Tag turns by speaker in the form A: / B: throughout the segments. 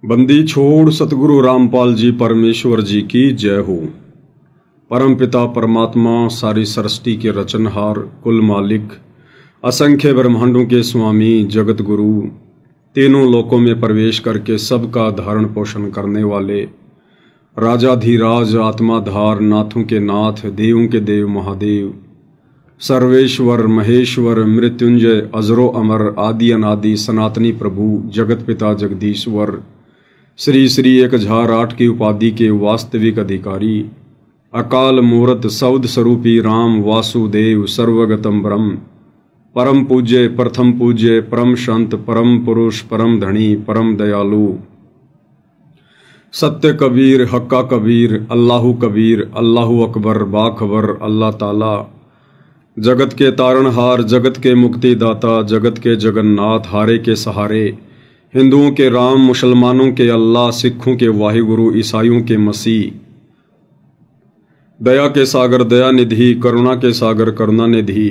A: बंदी छोड़ सतगुरु रामपाल जी परमेश्वर जी की जय हो। परम पिता परमात्मा सारी सृष्टि के रचनहार, कुल मालिक, असंख्य ब्रह्मांडों के स्वामी, जगत गुरु, तीनों लोकों में प्रवेश करके सबका धारण पोषण करने वाले, राजाधिराज, आत्माधार, नाथों के नाथ, देवों के देव महादेव, सर्वेश्वर, महेश्वर, मृत्युंजय, अजरो अमर, आदि अनादि, सनातनी प्रभु, जगत पिता जगदीश्वर, श्री श्री 1008 की उपाधि के वास्तविक अधिकारी, अकाल मूर्त सौद स्वरूपी राम वासुदेव, सर्वगतम ब्रह्म, परम पूज्य, प्रथम पूज्य, परम संत, परम पुरुष, परम धनी, परम दयालु, सत्य कबीर, हक्का कबीर, अल्लाहु कबीर, अल्लाहु अकबर, बाखबर, अल्लाह ताला, जगत के तारणहार, जगत के मुक्तिदाता, जगत के जगन्नाथ, हारे के सहारे, हिंदुओं के राम, मुसलमानों के अल्लाह, सिखों के वाहिगुरु, ईसाइयों के मसीह, दया के सागर दया निधि, करुणा के सागर करुणा निधि,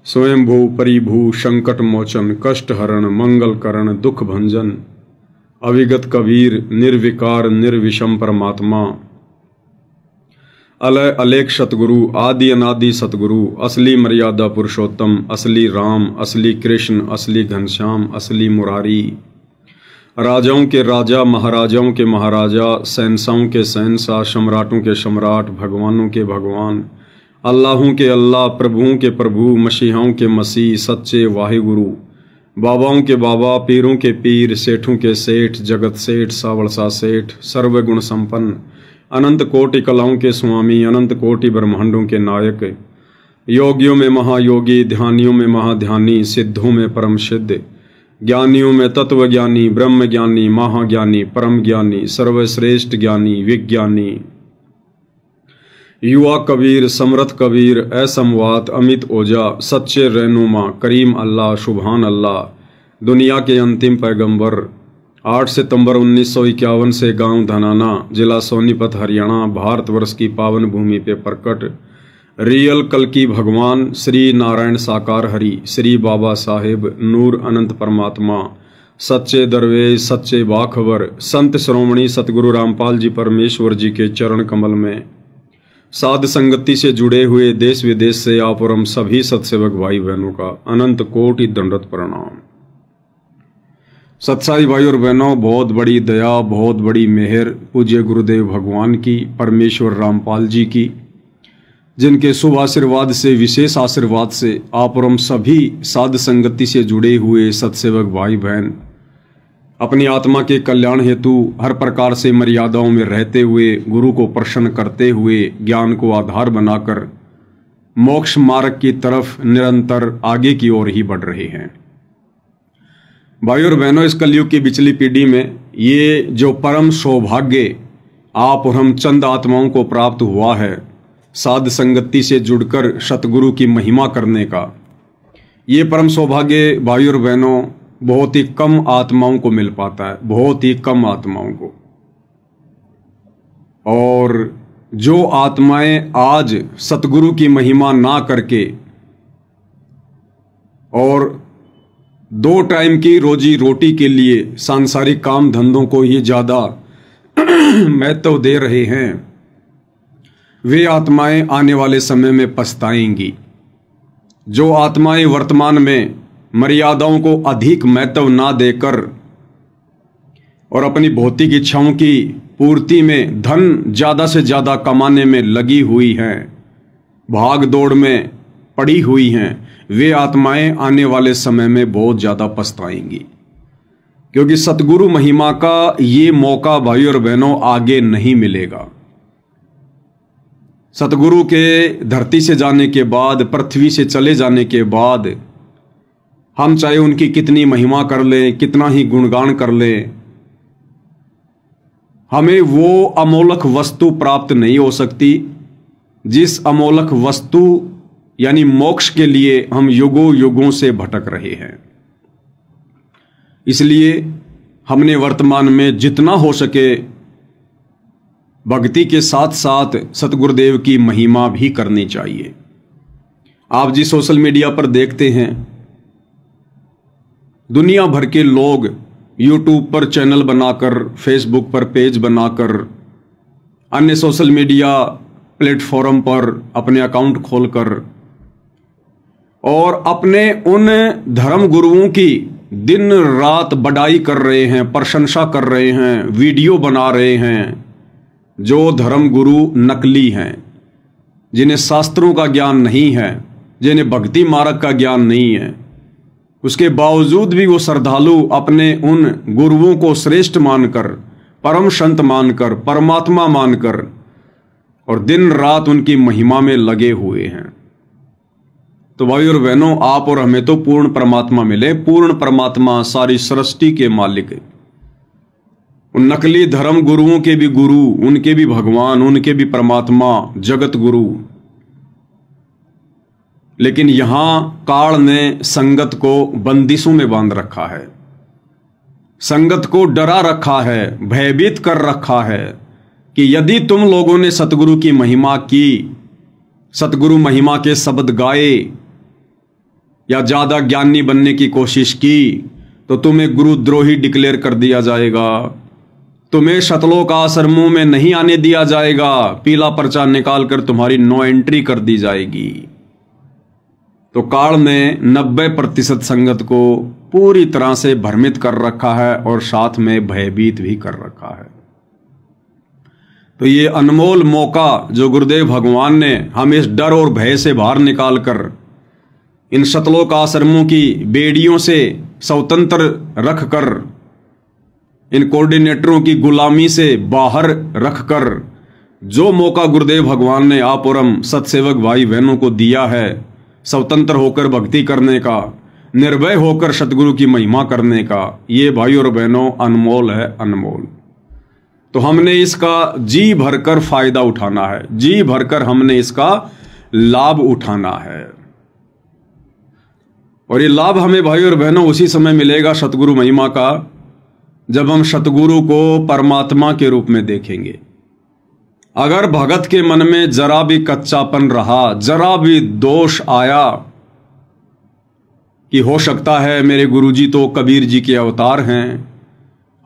A: स्वयंभू परिभू, संकट मोचन, कष्ट हरण, मंगल करण, दुख भंजन, अविगत कबीर, निर्विकार निर्विषम परमात्मा, अलय अलेख सतगुरु, आदि अनादि सतगुरु, असली मर्यादा पुरुषोत्तम, असली राम, असली कृष्ण, असली घनश्याम, असली मुरारी, राजाओं के राजा, महाराजाओं के महाराजा, शहंशाहों के शहंशाह, सम्राटों के सम्राट, भगवानों के भगवान, अल्लाहों के अल्लाह, प्रभुओं के प्रभु, मसीहाओं के मसीह, सच्चे वाहिगुरु, बाबाओं के बाबा, पीरों के पीर, सेठों के सेठ, जगत सेठ, सावड़सा सेठ, सर्वगुण संपन्न, अनंत कोटि कलाओं के स्वामी, अनंत कोटि ब्रह्मांडों के नायक, योगियों में महायोगी, ध्यानियों में महाध्यानी, सिद्धों में परम सिद्ध, ज्ञानियों में तत्व ज्ञानी, ब्रह्म ज्ञानी, महाज्ञानी, परम ज्ञानी, सर्वश्रेष्ठ ज्ञानी, विज्ञानी, युवा कबीर, समर्थ कबीर, असमवात, अमित ओजा, सच्चे रहनुमा, करीम अल्लाह, सुभान अल्लाह, दुनिया के अंतिम पैगंबर, 8 सितंबर 1951 से गांव धनाना, जिला सोनीपत, हरियाणा, भारतवर्ष की पावन भूमि पे प्रकट रियल कल की भगवान श्री नारायण साकार हरि, श्री बाबा साहेब, नूर अनंत परमात्मा, सच्चे दरवेश, सच्चे बाखबर, संत श्रोमणी सतगुरु रामपाल जी परमेश्वर जी के चरण कमल में साध संगति से जुड़े हुए देश विदेश से आप और हम सभी सत्सेवक भाई बहनों का अनंत कोटि दंडवत प्रणाम। सत्साई भाई और बहनों, बहुत बड़ी दया, बहुत बड़ी मेहर पूज्य गुरुदेव भगवान की, परमेश्वर रामपाल जी की, जिनके शुभ आशीर्वाद से, विशेष आशीर्वाद से आप और हम सभी साध संगति से जुड़े हुए सत्सेवक भाई बहन अपनी आत्मा के कल्याण हेतु हर प्रकार से मर्यादाओं में रहते हुए, गुरु को प्रसन्न करते हुए, ज्ञान को आधार बनाकर मोक्ष मार्ग की तरफ निरंतर आगे की ओर ही बढ़ रहे हैं। भाई और बहनों, इस कलयुग की पिछली पीढ़ी में ये जो परम सौभाग्य आप और हम चंद आत्माओं को प्राप्त हुआ है, साध संगति से जुड़कर सतगुरु की महिमा करने का, ये परम सौभाग्य भाई और बहनों बहुत ही कम आत्माओं को मिल पाता है, बहुत ही कम आत्माओं को। और जो आत्माएं आज सतगुरु की महिमा ना करके और 2 टाइम की रोजी रोटी के लिए सांसारिक काम धंधों को ही ज्यादा महत्व दे रहे हैं, वे आत्माएं आने वाले समय में पछताएंगी। जो आत्माएं वर्तमान में मर्यादाओं को अधिक महत्व ना देकर और अपनी भौतिक इच्छाओं की पूर्ति में धन ज्यादा से ज्यादा कमाने में लगी हुई हैं, भाग दौड़ में पड़ी हुई हैं, वे आत्माएं आने वाले समय में बहुत ज्यादा पछताएंगी, क्योंकि सतगुरु महिमा का ये मौका भाई और बहनों आगे नहीं मिलेगा। सतगुरु के धरती से जाने के बाद, पृथ्वी से चले जाने के बाद, हम चाहे उनकी कितनी महिमा कर लें, कितना ही गुणगान कर लें, हमें वो अमोलक वस्तु प्राप्त नहीं हो सकती जिस अमोलक वस्तु यानी मोक्ष के लिए हम युगों युगों से भटक रहे हैं। इसलिए हमने वर्तमान में जितना हो सके भक्ति के साथ साथ सतगुरुदेव की महिमा भी करनी चाहिए। आप जी सोशल मीडिया पर देखते हैं दुनिया भर के लोग यूट्यूब पर चैनल बनाकर, फेसबुक पर पेज बनाकर, अन्य सोशल मीडिया प्लेटफॉर्म पर अपने अकाउंट खोलकर और अपने उन धर्म गुरुओं की दिन रात बड़ाई कर रहे हैं, प्रशंसा कर रहे हैं, वीडियो बना रहे हैं, जो धर्म गुरु नकली हैं, जिन्हें शास्त्रों का ज्ञान नहीं है, जिन्हें भक्ति मार्ग का ज्ञान नहीं है। उसके बावजूद भी वो श्रद्धालु अपने उन गुरुओं को श्रेष्ठ मानकर, परम संत मानकर, परमात्मा मानकर और दिन रात उनकी महिमा में लगे हुए हैं। तो भाई और बहनों, आप और हमें तो पूर्ण परमात्मा मिले। पूर्ण परमात्मा सारी सृष्टि के मालिक है। उन नकली धर्म गुरुओं के भी गुरु, उनके भी भगवान, उनके भी परमात्मा, जगत गुरु। लेकिन यहां काल ने संगत को बंदिशों में बांध रखा है, संगत को डरा रखा है, भयभीत कर रखा है कि यदि तुम लोगों ने सतगुरु की महिमा की, सतगुरु महिमा के शब्द गाए या ज्यादा ज्ञानी बनने की कोशिश की तो तुम्हें गुरुद्रोही डिक्लेयर कर दिया जाएगा, तुम्हें शतलोक आश्रमों में नहीं आने दिया जाएगा, पीला पर्चा निकालकर तुम्हारी नो एंट्री कर दी जाएगी। तो काल ने 90% संगत को पूरी तरह से भ्रमित कर रखा है और साथ में भयभीत भी कर रखा है। तो ये अनमोल मौका जो गुरुदेव भगवान ने हम इस डर और भय से बाहर निकालकर इन शतलोक आश्रमों की बेड़ियों से स्वतंत्र रखकर, इन कोऑर्डिनेटरों की गुलामी से बाहर रखकर, जो मौका गुरुदेव भगवान ने आप और हम सत्सेवक भाई बहनों को दिया है स्वतंत्र होकर भक्ति करने का, निर्भय होकर सतगुरु की महिमा करने का, ये भाई और बहनों अनमोल है, अनमोल। तो हमने इसका जी भरकर फायदा उठाना है, जी भरकर हमने इसका लाभ उठाना है। और ये लाभ हमें भाई और बहनों उसी समय मिलेगा सतगुरु महिमा का, जब हम सतगुरु को परमात्मा के रूप में देखेंगे। अगर भगत के मन में जरा भी कच्चापन रहा, जरा भी दोष आया कि हो सकता है मेरे गुरुजी तो कबीर जी के अवतार हैं,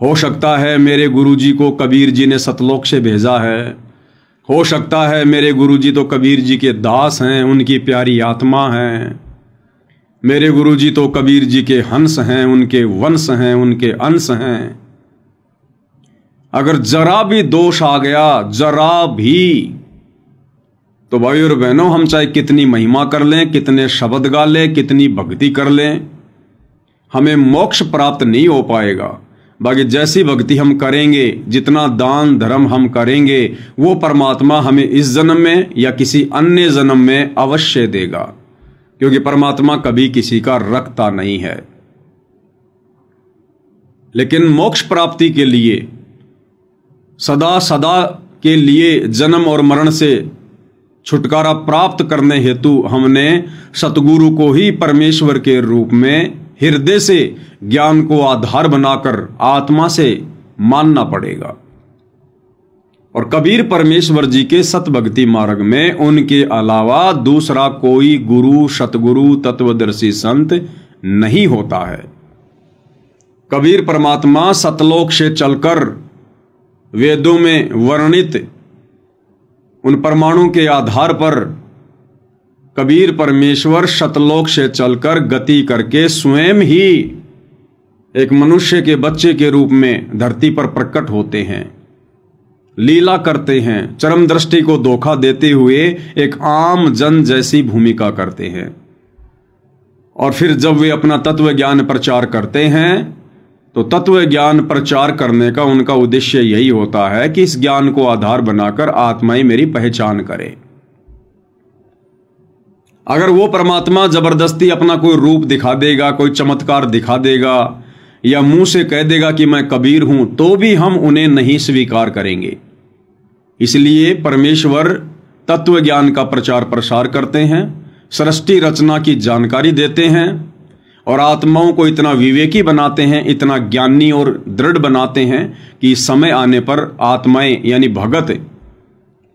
A: हो सकता है मेरे गुरुजी को कबीर जी ने सतलोक से भेजा है, हो सकता है मेरे गुरुजी तो कबीर जी के दास हैं, उनकी प्यारी आत्मा हैं, मेरे गुरुजी तो कबीर जी के हंस हैं, उनके वंश हैं, उनके अंश हैं। अगर जरा भी दोष आ गया, जरा भी, तो भाई और बहनों हम चाहे कितनी महिमा कर लें, कितने शब्द गा लें, कितनी भक्ति कर लें, हमें मोक्ष प्राप्त नहीं हो पाएगा। बाकी जैसी भक्ति हम करेंगे, जितना दान धर्म हम करेंगे, वो परमात्मा हमें इस जन्म में या किसी अन्य जन्म में अवश्य देगा, क्योंकि परमात्मा कभी किसी का रखता नहीं है। लेकिन मोक्ष प्राप्ति के लिए, सदा सदा के लिए जन्म और मरण से छुटकारा प्राप्त करने हेतु हमने सतगुरु को ही परमेश्वर के रूप में हृदय से ज्ञान को आधार बनाकर आत्मा से मानना पड़ेगा। और कबीर परमेश्वर जी के सतभक्ति मार्ग में उनके अलावा दूसरा कोई गुरु, सतगुरु, तत्वदर्शी संत नहीं होता है। कबीर परमात्मा सतलोक से चलकर वेदों में वर्णित उन परमाणु के आधार पर कबीर परमेश्वर सतलोक से चलकर गति करके स्वयं ही एक मनुष्य के बच्चे के रूप में धरती पर प्रकट होते हैं, लीला करते हैं, चरम दृष्टि को धोखा देते हुए एक आम जन जैसी भूमिका करते हैं। और फिर जब वे अपना तत्व ज्ञान प्रचार करते हैं तो तत्व ज्ञान प्रचार करने का उनका उद्देश्य यही होता है कि इस ज्ञान को आधार बनाकर आत्माएं मेरी पहचान करें। अगर वो परमात्मा जबरदस्ती अपना कोई रूप दिखा देगा, कोई चमत्कार दिखा देगा या मुंह से कह देगा कि मैं कबीर हूं, तो भी हम उन्हें नहीं स्वीकार करेंगे। इसलिए परमेश्वर तत्व ज्ञान का प्रचार प्रसार करते हैं, सृष्टि रचना की जानकारी देते हैं और आत्माओं को इतना विवेकी बनाते हैं, इतना ज्ञानी और दृढ़ बनाते हैं कि समय आने पर आत्माएं यानी भगत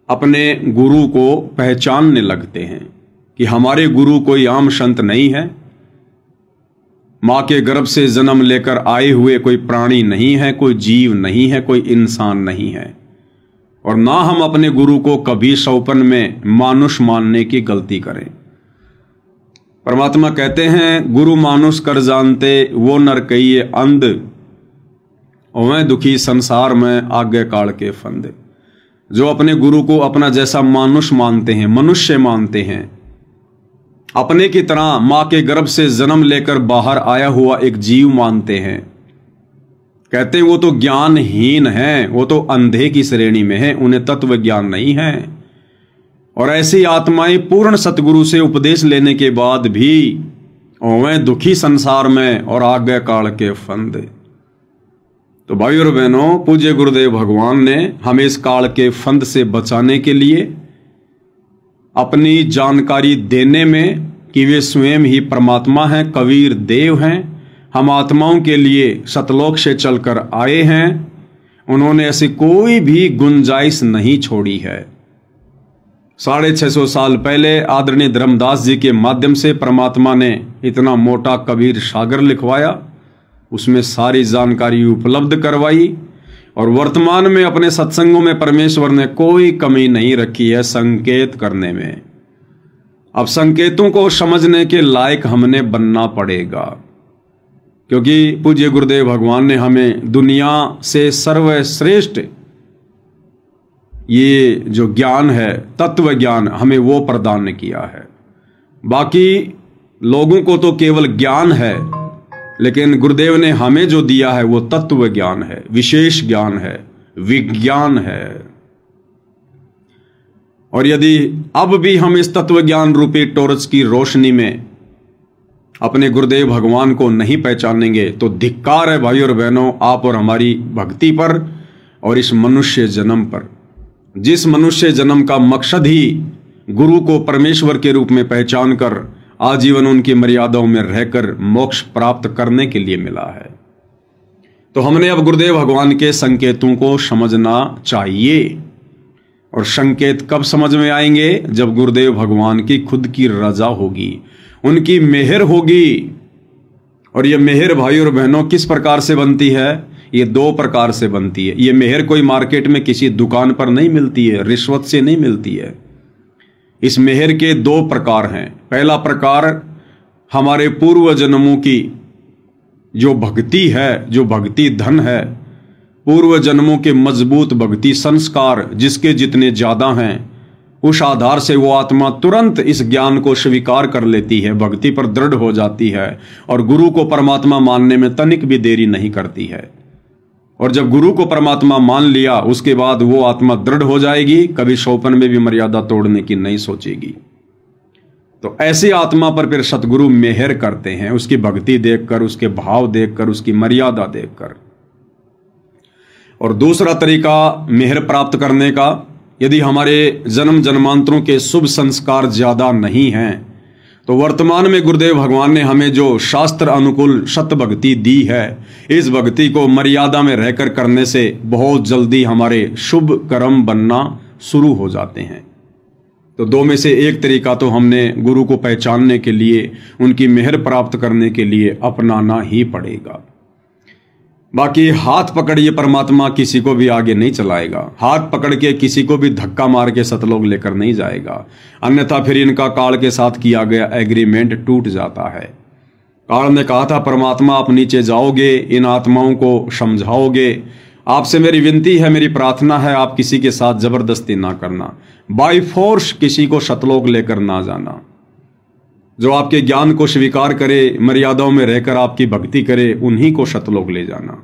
A: अपने गुरु को पहचानने लगते हैं कि हमारे गुरु कोई आम संत नहीं है, माँ के गर्भ से जन्म लेकर आए हुए कोई प्राणी नहीं है, कोई जीव नहीं है, कोई इंसान नहीं है। और ना हम अपने गुरु को कभी सौपन में मानुष मानने की गलती करें। परमात्मा कहते हैं, गुरु मानुष कर जानते वो नर कहिए अंध, वह दुखी संसार में आगे काल के फंदे। जो अपने गुरु को अपना जैसा मानुष मानते हैं, मनुष्य मानते हैं, अपने की तरह मां के गर्भ से जन्म लेकर बाहर आया हुआ एक जीव मानते हैं, कहते हैं वो तो ज्ञानहीन है, वो तो अंधे की श्रेणी में है, उन्हें तत्व ज्ञान नहीं है। और ऐसी आत्माएं पूर्ण सतगुरु से उपदेश लेने के बाद भी वह दुखी संसार में और आगे काल के फंदे। तो भाई और बहनों, पूज्य गुरुदेव भगवान ने हमें इस काल के फंद से बचाने के लिए अपनी जानकारी देने में कि वे स्वयं ही परमात्मा हैं, कबीर देव हैं, हम आत्माओं के लिए सतलोक से चलकर आए हैं, उन्होंने ऐसी कोई भी गुंजाइश नहीं छोड़ी है। 650 साल पहले आदरणीय धर्मदास जी के माध्यम से परमात्मा ने इतना मोटा कबीर सागर लिखवाया, उसमें सारी जानकारी उपलब्ध करवाई, और वर्तमान में अपने सत्संगों में परमेश्वर ने कोई कमी नहीं रखी है संकेत करने में। अब संकेतों को समझने के लायक हमने बनना पड़ेगा, क्योंकि पूज्य गुरुदेव भगवान ने हमें दुनिया से सर्वश्रेष्ठ ये जो ज्ञान है, तत्व ज्ञान, हमें वो प्रदान किया है। बाकी लोगों को तो केवल ज्ञान है, लेकिन गुरुदेव ने हमें जो दिया है वो तत्व ज्ञान है, विशेष ज्ञान है, विज्ञान है। और यदि अब भी हम इस तत्व ज्ञान रूपी टॉर्च की रोशनी में अपने गुरुदेव भगवान को नहीं पहचानेंगे तो धिक्कार है भाई और बहनों आप और हमारी भक्ति पर और इस मनुष्य जन्म पर, जिस मनुष्य जन्म का मकसद ही गुरु को परमेश्वर के रूप में पहचान कर आजीवन उनकी मर्यादाओं में रहकर मोक्ष प्राप्त करने के लिए मिला है। तो हमने अब गुरुदेव भगवान के संकेतों को समझना चाहिए। और संकेत कब समझ में आएंगे? जब गुरुदेव भगवान की खुद की रजा होगी, उनकी मेहर होगी। और ये मेहर भाई और बहनों किस प्रकार से बनती है? ये 2 प्रकार से बनती है। ये मेहर कोई मार्केट में किसी दुकान पर नहीं मिलती है, रिश्वत से नहीं मिलती है। इस मेहर के 2 प्रकार हैं। पहला प्रकार हमारे पूर्व जन्मों की जो भक्ति है, जो भक्ति धन है, पूर्व जन्मों के मजबूत भक्ति संस्कार जिसके जितने ज्यादा हैं, उस आधार से वो आत्मा तुरंत इस ज्ञान को स्वीकार कर लेती है, भक्ति पर दृढ़ हो जाती है और गुरु को परमात्मा मानने में तनिक भी देरी नहीं करती है। और जब गुरु को परमात्मा मान लिया, उसके बाद वो आत्मा दृढ़ हो जाएगी, कभी सौपन में भी मर्यादा तोड़ने की नहीं सोचेगी। तो ऐसी आत्मा पर फिर सतगुरु मेहर करते हैं, उसकी भक्ति देखकर, उसके भाव देखकर, उसकी मर्यादा देखकर। और दूसरा तरीका मेहर प्राप्त करने का, यदि हमारे जन्म जन्मांतरों के शुभ संस्कार ज्यादा नहीं हैं, तो वर्तमान में गुरुदेव भगवान ने हमें जो शास्त्र अनुकूल सत भक्ति दी है, इस भक्ति को मर्यादा में रहकर करने से बहुत जल्दी हमारे शुभ कर्म बनना शुरू हो जाते हैं। तो 2 में से एक तरीका तो हमने गुरु को पहचानने के लिए, उनकी मेहर प्राप्त करने के लिए अपनाना ही पड़ेगा। बाकी हाथ पकड़िए परमात्मा किसी को भी आगे नहीं चलाएगा। हाथ पकड़ के किसी को भी धक्का मार के सतलोक लेकर नहीं जाएगा, अन्यथा फिर इनका काल के साथ किया गया एग्रीमेंट टूट जाता है। काल ने कहा था, परमात्मा आप नीचे जाओगे, इन आत्माओं को समझाओगे, आपसे मेरी विनती है, मेरी प्रार्थना है, आप किसी के साथ जबरदस्ती ना करना, बाय फोर्स किसी को सतलोक लेकर ना जाना। जो आपके ज्ञान को स्वीकार करे, मर्यादाओं में रहकर आपकी भक्ति करे, उन्हीं को सतलोक ले जाना।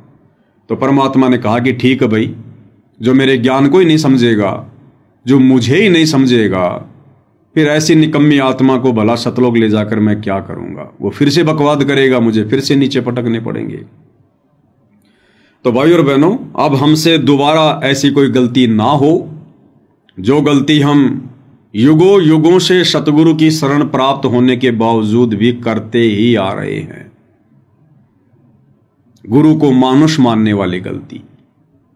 A: तो परमात्मा ने कहा कि ठीक है भाई, जो मेरे ज्ञान को ही नहीं समझेगा, जो मुझे ही नहीं समझेगा, फिर ऐसी निकम्मी आत्मा को भला सतलोक ले जाकर मैं क्या करूंगा? वो फिर से बकवाद करेगा, मुझे फिर से नीचे पटकने पड़ेंगे। तो भाई और बहनों, अब हमसे दोबारा ऐसी कोई गलती ना हो, जो गलती हम युगों युगों से सतगुरु की शरण प्राप्त होने के बावजूद भी करते ही आ रहे हैं। गुरु को मानुष मानने वाली गलती,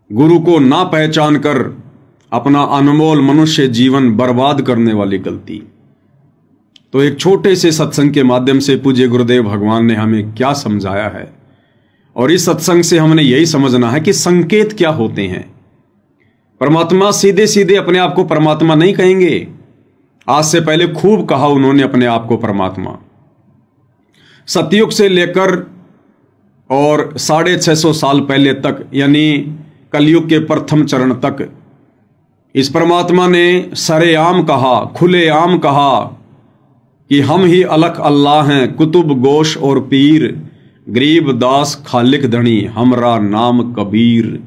A: गुरु को ना पहचान कर अपना अनमोल मनुष्य जीवन बर्बाद करने वाली गलती, तो एक छोटे से सत्संग के माध्यम से पूज्य गुरुदेव भगवान ने हमें क्या समझाया है, और इस सत्संग से हमने यही समझना है कि संकेत क्या होते हैं। परमात्मा सीधे सीधे अपने आप को परमात्मा नहीं कहेंगे। आज से पहले खूब कहा उन्होंने अपने आप को परमात्मा। सतयुग से लेकर और 650 साल पहले तक, यानी कलयुग के प्रथम चरण तक, इस परमात्मा ने सरेआम कहा, खुलेआम कहा कि हम ही अलख अल्लाह हैं, कुतुब गोश और पीर, गरीब दास खालिक धनी, हमरा नाम कबीर।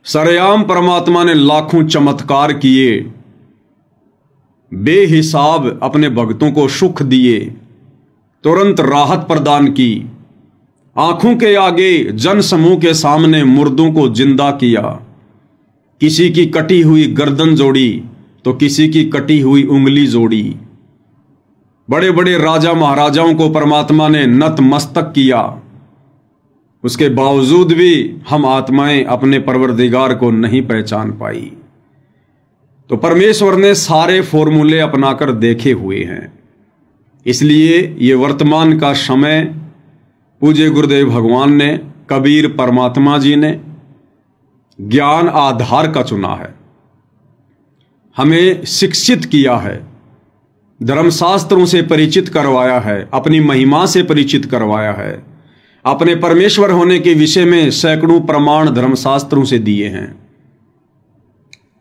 A: सरेआम परमात्मा ने लाखों चमत्कार किए, बेहिसाब अपने भक्तों को सुख दिए, तुरंत राहत प्रदान की, आंखों के आगे जन समूह के सामने मुर्दों को जिंदा किया, किसी की कटी हुई गर्दन जोड़ी तो किसी की कटी हुई उंगली जोड़ी। बड़े बड़े राजा महाराजाओं को परमात्मा ने नतमस्तक किया। उसके बावजूद भी हम आत्माएं अपने परवरदिगार को नहीं पहचान पाई। तो परमेश्वर ने सारे फॉर्मूले अपनाकर देखे हुए हैं। इसलिए ये वर्तमान का समय पूज्य गुरुदेव भगवान ने, कबीर परमात्मा जी ने ज्ञान आधार का चुना है, हमें शिक्षित किया है, धर्मशास्त्रों से परिचित करवाया है, अपनी महिमा से परिचित करवाया है, अपने परमेश्वर होने के विषय में सैकड़ों प्रमाण धर्मशास्त्रों से दिए हैं।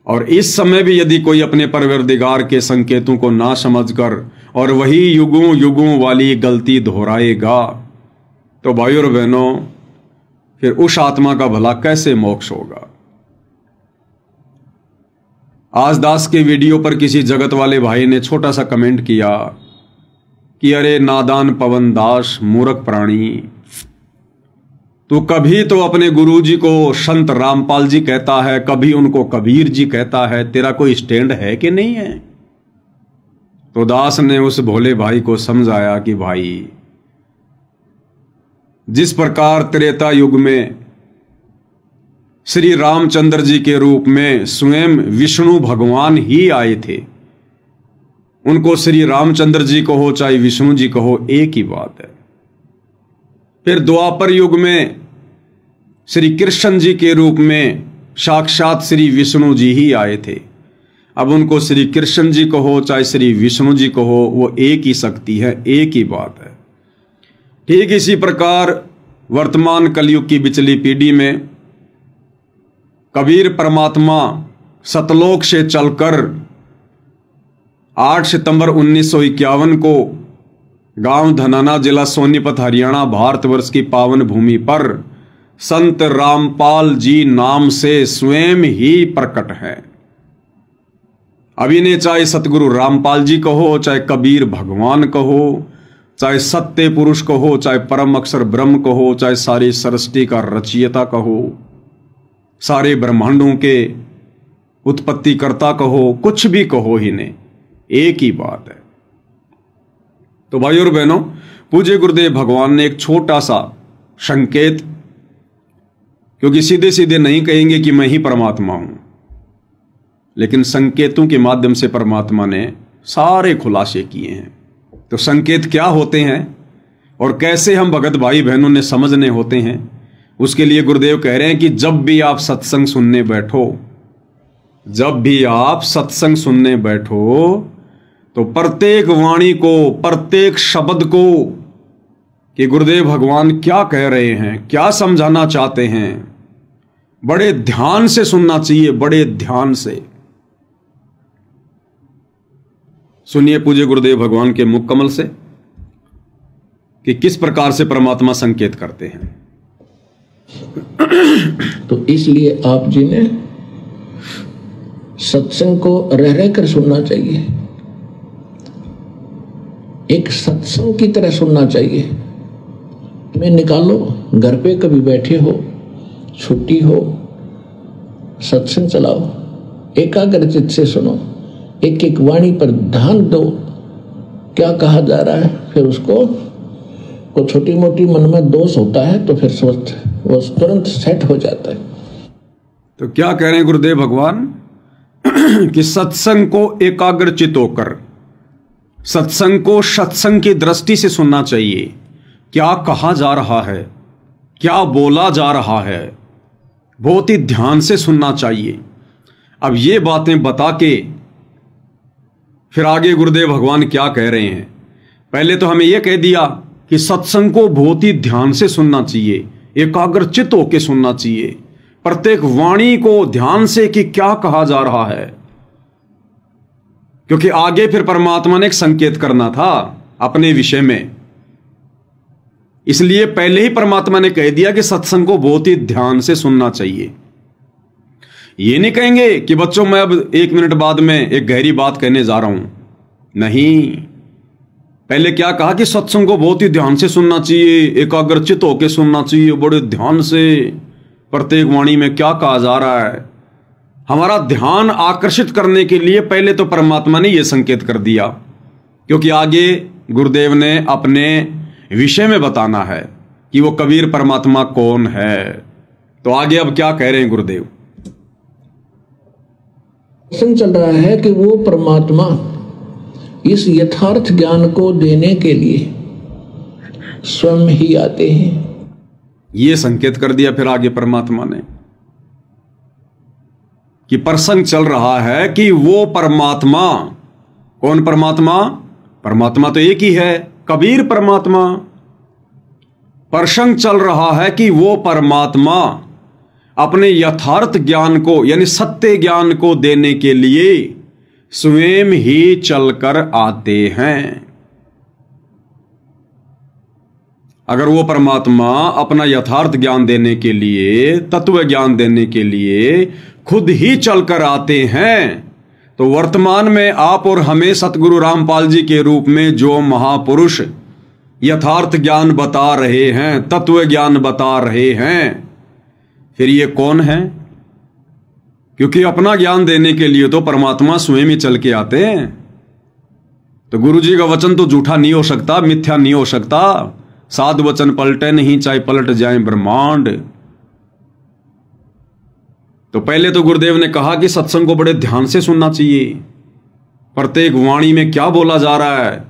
A: और इस समय भी यदि कोई अपने परवरदिगार के संकेतों को ना समझकर और वही युगों युगों वाली गलती दोहराएगा, तो भाइयों और बहनों, फिर उस आत्मा का भला कैसे मोक्ष होगा। आज दास के वीडियो पर किसी जगत वाले भाई ने छोटा सा कमेंट किया कि अरे नादान पवन दास, मूर्ख प्राणी, तू कभी तो अपने गुरुजी को संत रामपाल जी कहता है, कभी उनको कबीर जी कहता है, तेरा कोई स्टैंड है कि नहीं है। तो दास ने उस भोले भाई को समझाया कि भाई, जिस प्रकार त्रेता युग में श्री रामचंद्र जी के रूप में स्वयं विष्णु भगवान ही आए थे, उनको श्री रामचंद्र जी कहो चाहे विष्णु जी कहो, एक ही बात है। फिर द्वापर युग में श्री कृष्ण जी के रूप में साक्षात श्री विष्णु जी ही आए थे। अब उनको श्री कृष्ण जी कहो चाहे श्री विष्णु जी कहो, वो एक ही शक्ति है, एक ही बात है। ठीक इसी प्रकार वर्तमान कलयुग की बिचली पीढ़ी में कबीर परमात्मा सतलोक से चलकर 8 सितंबर 1951 को गांव धनाना, जिला सोनीपत, हरियाणा, भारतवर्ष की पावन भूमि पर संत रामपाल जी नाम से स्वयं ही प्रकट है। अभी ने चाहे सतगुरु रामपाल जी कहो, चाहे कबीर भगवान कहो, चाहे सत्य पुरुष कहो, चाहे परम अक्षर ब्रह्म कहो, चाहे सारी सृष्टि का रचयिता कहो, सारे ब्रह्मांडों के उत्पत्तिकर्ता कहो, कुछ भी कहो ही ने, एक ही बात है। तो भाइयों और बहनों, पूज्य गुरुदेव भगवान ने एक छोटा सा संकेत, क्योंकि सीधे सीधे नहीं कहेंगे कि मैं ही परमात्मा हूं, लेकिन संकेतों के माध्यम से परमात्मा ने सारे खुलासे किए हैं। तो संकेत क्या होते हैं और कैसे हम भगत भाई बहनों ने समझने होते हैं, उसके लिए गुरुदेव कह रहे हैं कि जब भी आप सत्संग सुनने बैठो, जब भी आप सत्संग सुनने बैठो, तो प्रत्येक वाणी को, प्रत्येक शब्द को कि गुरुदेव भगवान क्या कह रहे हैं, क्या समझाना चाहते हैं, बड़े ध्यान से सुनना चाहिए, बड़े ध्यान से सुनिए पूज्य गुरुदेव भगवान के मुख कमल से कि किस प्रकार से परमात्मा संकेत करते हैं।
B: तो इसलिए आप जी ने सत्संग को रह रह कर सुनना चाहिए, एक सत्संग की तरह सुनना चाहिए। मैं निकालो, घर पे कभी बैठे हो, छुट्टी हो, सत्संग चलाओ, एकाग्रचित से सुनो, एक एक वाणी पर ध्यान दो, क्या कहा जा रहा है। फिर उसको को छोटी मोटी मन में दोष होता है तो फिर सोच वो तुरंत सेट हो जाता है।
A: तो क्या कह रहे हैं गुरुदेव भगवान कि सत्संग को एकाग्रचित होकर सत्संग को सत्संग की दृष्टि से सुनना चाहिए। क्या कहा जा रहा है, क्या बोला जा रहा है, बहुत ही ध्यान से सुनना चाहिए। अब ये बातें बता के फिर आगे गुरुदेव भगवान क्या कह रहे हैं। पहले तो हमें यह कह दिया कि सत्संग को बहुत ही ध्यान से सुनना चाहिए, एकाग्रचित होकर सुनना चाहिए, प्रत्येक वाणी को ध्यान से कि क्या कहा जा रहा है, क्योंकि आगे फिर परमात्मा ने एक संकेत करना था अपने विषय में। इसलिए पहले ही परमात्मा ने कह दिया कि सत्संग को बहुत ही ध्यान से सुनना चाहिए। ये नहीं कहेंगे कि बच्चों मैं अब 1 मिनट बाद में एक गहरी बात कहने जा रहा हूं, नहीं। पहले क्या कहा कि सत्संग को बहुत ही ध्यान से सुनना चाहिए, एकाग्रचित होकर सुनना चाहिए, बड़े ध्यान से प्रत्येक वाणी में क्या कहा जा रहा है। हमारा ध्यान आकर्षित करने के लिए पहले तो परमात्मा ने यह संकेत कर दिया, क्योंकि आगे गुरुदेव ने अपने विषय में बताना है कि वो कबीर परमात्मा कौन है। तो आगे अब क्या कह रहे हैं गुरुदेव।
B: प्रश्न चल रहा है कि वो परमात्मा इस यथार्थ ज्ञान को देने के लिए स्वयं ही आते हैं।
A: ये संकेत कर दिया फिर आगे परमात्मा ने कि प्रसंग चल रहा है कि वो परमात्मा, कौन परमात्मा? परमात्मा तो एक ही है, कबीर परमात्मा। प्रसंग चल रहा है कि वो परमात्मा अपने यथार्थ ज्ञान को यानी सत्य ज्ञान को देने के लिए स्वयं ही चलकर आते हैं। अगर वो परमात्मा अपना यथार्थ ज्ञान देने के लिए, तत्व ज्ञान देने के लिए खुद ही चलकर आते हैं, तो वर्तमान में आप और हमें सतगुरु रामपाल जी के रूप में जो महापुरुष यथार्थ ज्ञान बता रहे हैं, तत्व ज्ञान बता रहे हैं, फिर ये कौन है? क्योंकि अपना ज्ञान देने के लिए तो परमात्मा स्वयं ही चल के आते हैं। तो गुरु जी का वचन तो झूठा नहीं हो सकता, मिथ्या नहीं हो सकता। साध वचन पलटे नहीं, चाहे पलट जाए ब्रह्मांड। तो पहले तो गुरुदेव ने कहा कि सत्संग को बड़े ध्यान से सुनना चाहिए, प्रत्येक वाणी में क्या बोला जा रहा है,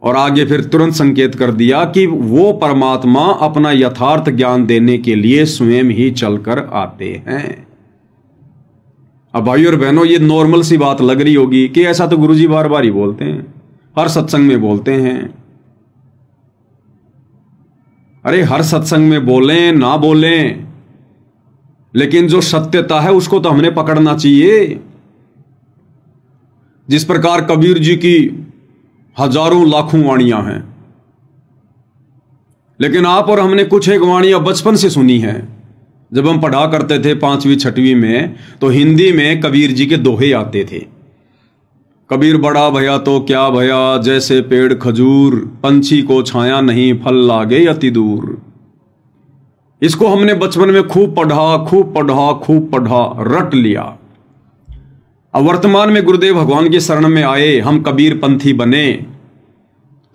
A: और आगे फिर तुरंत संकेत कर दिया कि वो परमात्मा अपना यथार्थ ज्ञान देने के लिए स्वयं ही चलकर आते हैं। अब भाई और बहनों, ये नॉर्मल सी बात लग रही होगी कि ऐसा तो गुरुजी बार बार ही बोलते हैं, हर सत्संग में बोलते हैं। अरे हर सत्संग में बोलें ना बोलें, लेकिन जो सत्यता है उसको तो हमने पकड़ना चाहिए। जिस प्रकार कबीर जी की हजारों लाखों वाणियां हैं, लेकिन आप और हमने कुछ एक वाणियां बचपन से सुनी हैं। जब हम पढ़ा करते थे 5वीं 6वीं में, तो हिंदी में कबीर जी के दोहे आते थे। कबीर बड़ा भया तो क्या भया, जैसे पेड़ खजूर, पंछी को छाया नहीं, फल लागे अति दूर। इसको हमने बचपन में खूब पढ़ा, खूब पढ़ा, खूब पढ़ा, रट लिया। अब वर्तमान में गुरुदेव भगवान की शरण में आए, हम कबीर पंथी बने,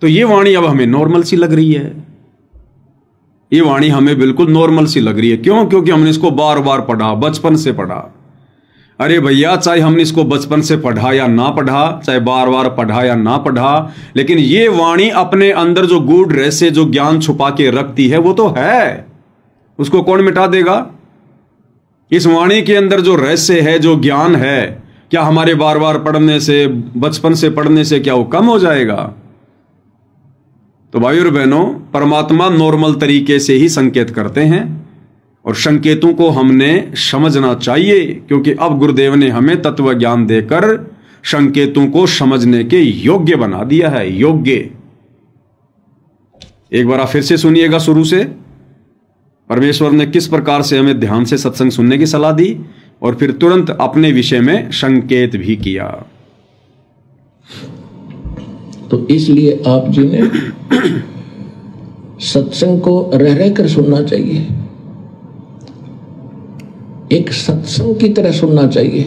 A: तो ये वाणी अब हमें नॉर्मल सी लग रही है। ये वाणी हमें बिल्कुल नॉर्मल सी लग रही है। क्यों? क्योंकि हमने इसको बार बार पढ़ा, बचपन से पढ़ा। अरे भैया, चाहे हमने इसको बचपन से पढ़ा या ना पढ़ा, चाहे बार बार पढ़ा या ना पढ़ा, लेकिन ये वाणी अपने अंदर जो गूढ़ रहस्य, जो ज्ञान छुपा के रखती है, वो तो है। उसको कौन मिटा देगा? इस वाणी के अंदर जो रहस्य है, जो ज्ञान है, क्या हमारे बार बार पढ़ने से, बचपन से पढ़ने से क्या वो कम हो जाएगा? तो भाई और बहनों, परमात्मा नॉर्मल तरीके से ही संकेत करते हैं, और संकेतों को हमने समझना चाहिए, क्योंकि अब गुरुदेव ने हमें तत्व ज्ञान देकर संकेतों को समझने के योग्य बना दिया है। योग्य। एक बार आप फिर से सुनिएगा शुरू से। परमेश्वर ने किस प्रकार से हमें ध्यान से सत्संग सुनने की सलाह दी, और फिर तुरंत अपने विषय में संकेत भी किया।
B: तो इसलिए आप जी ने सत्संग को रह रह कर सुनना चाहिए, एक सत्संग की तरह सुनना चाहिए।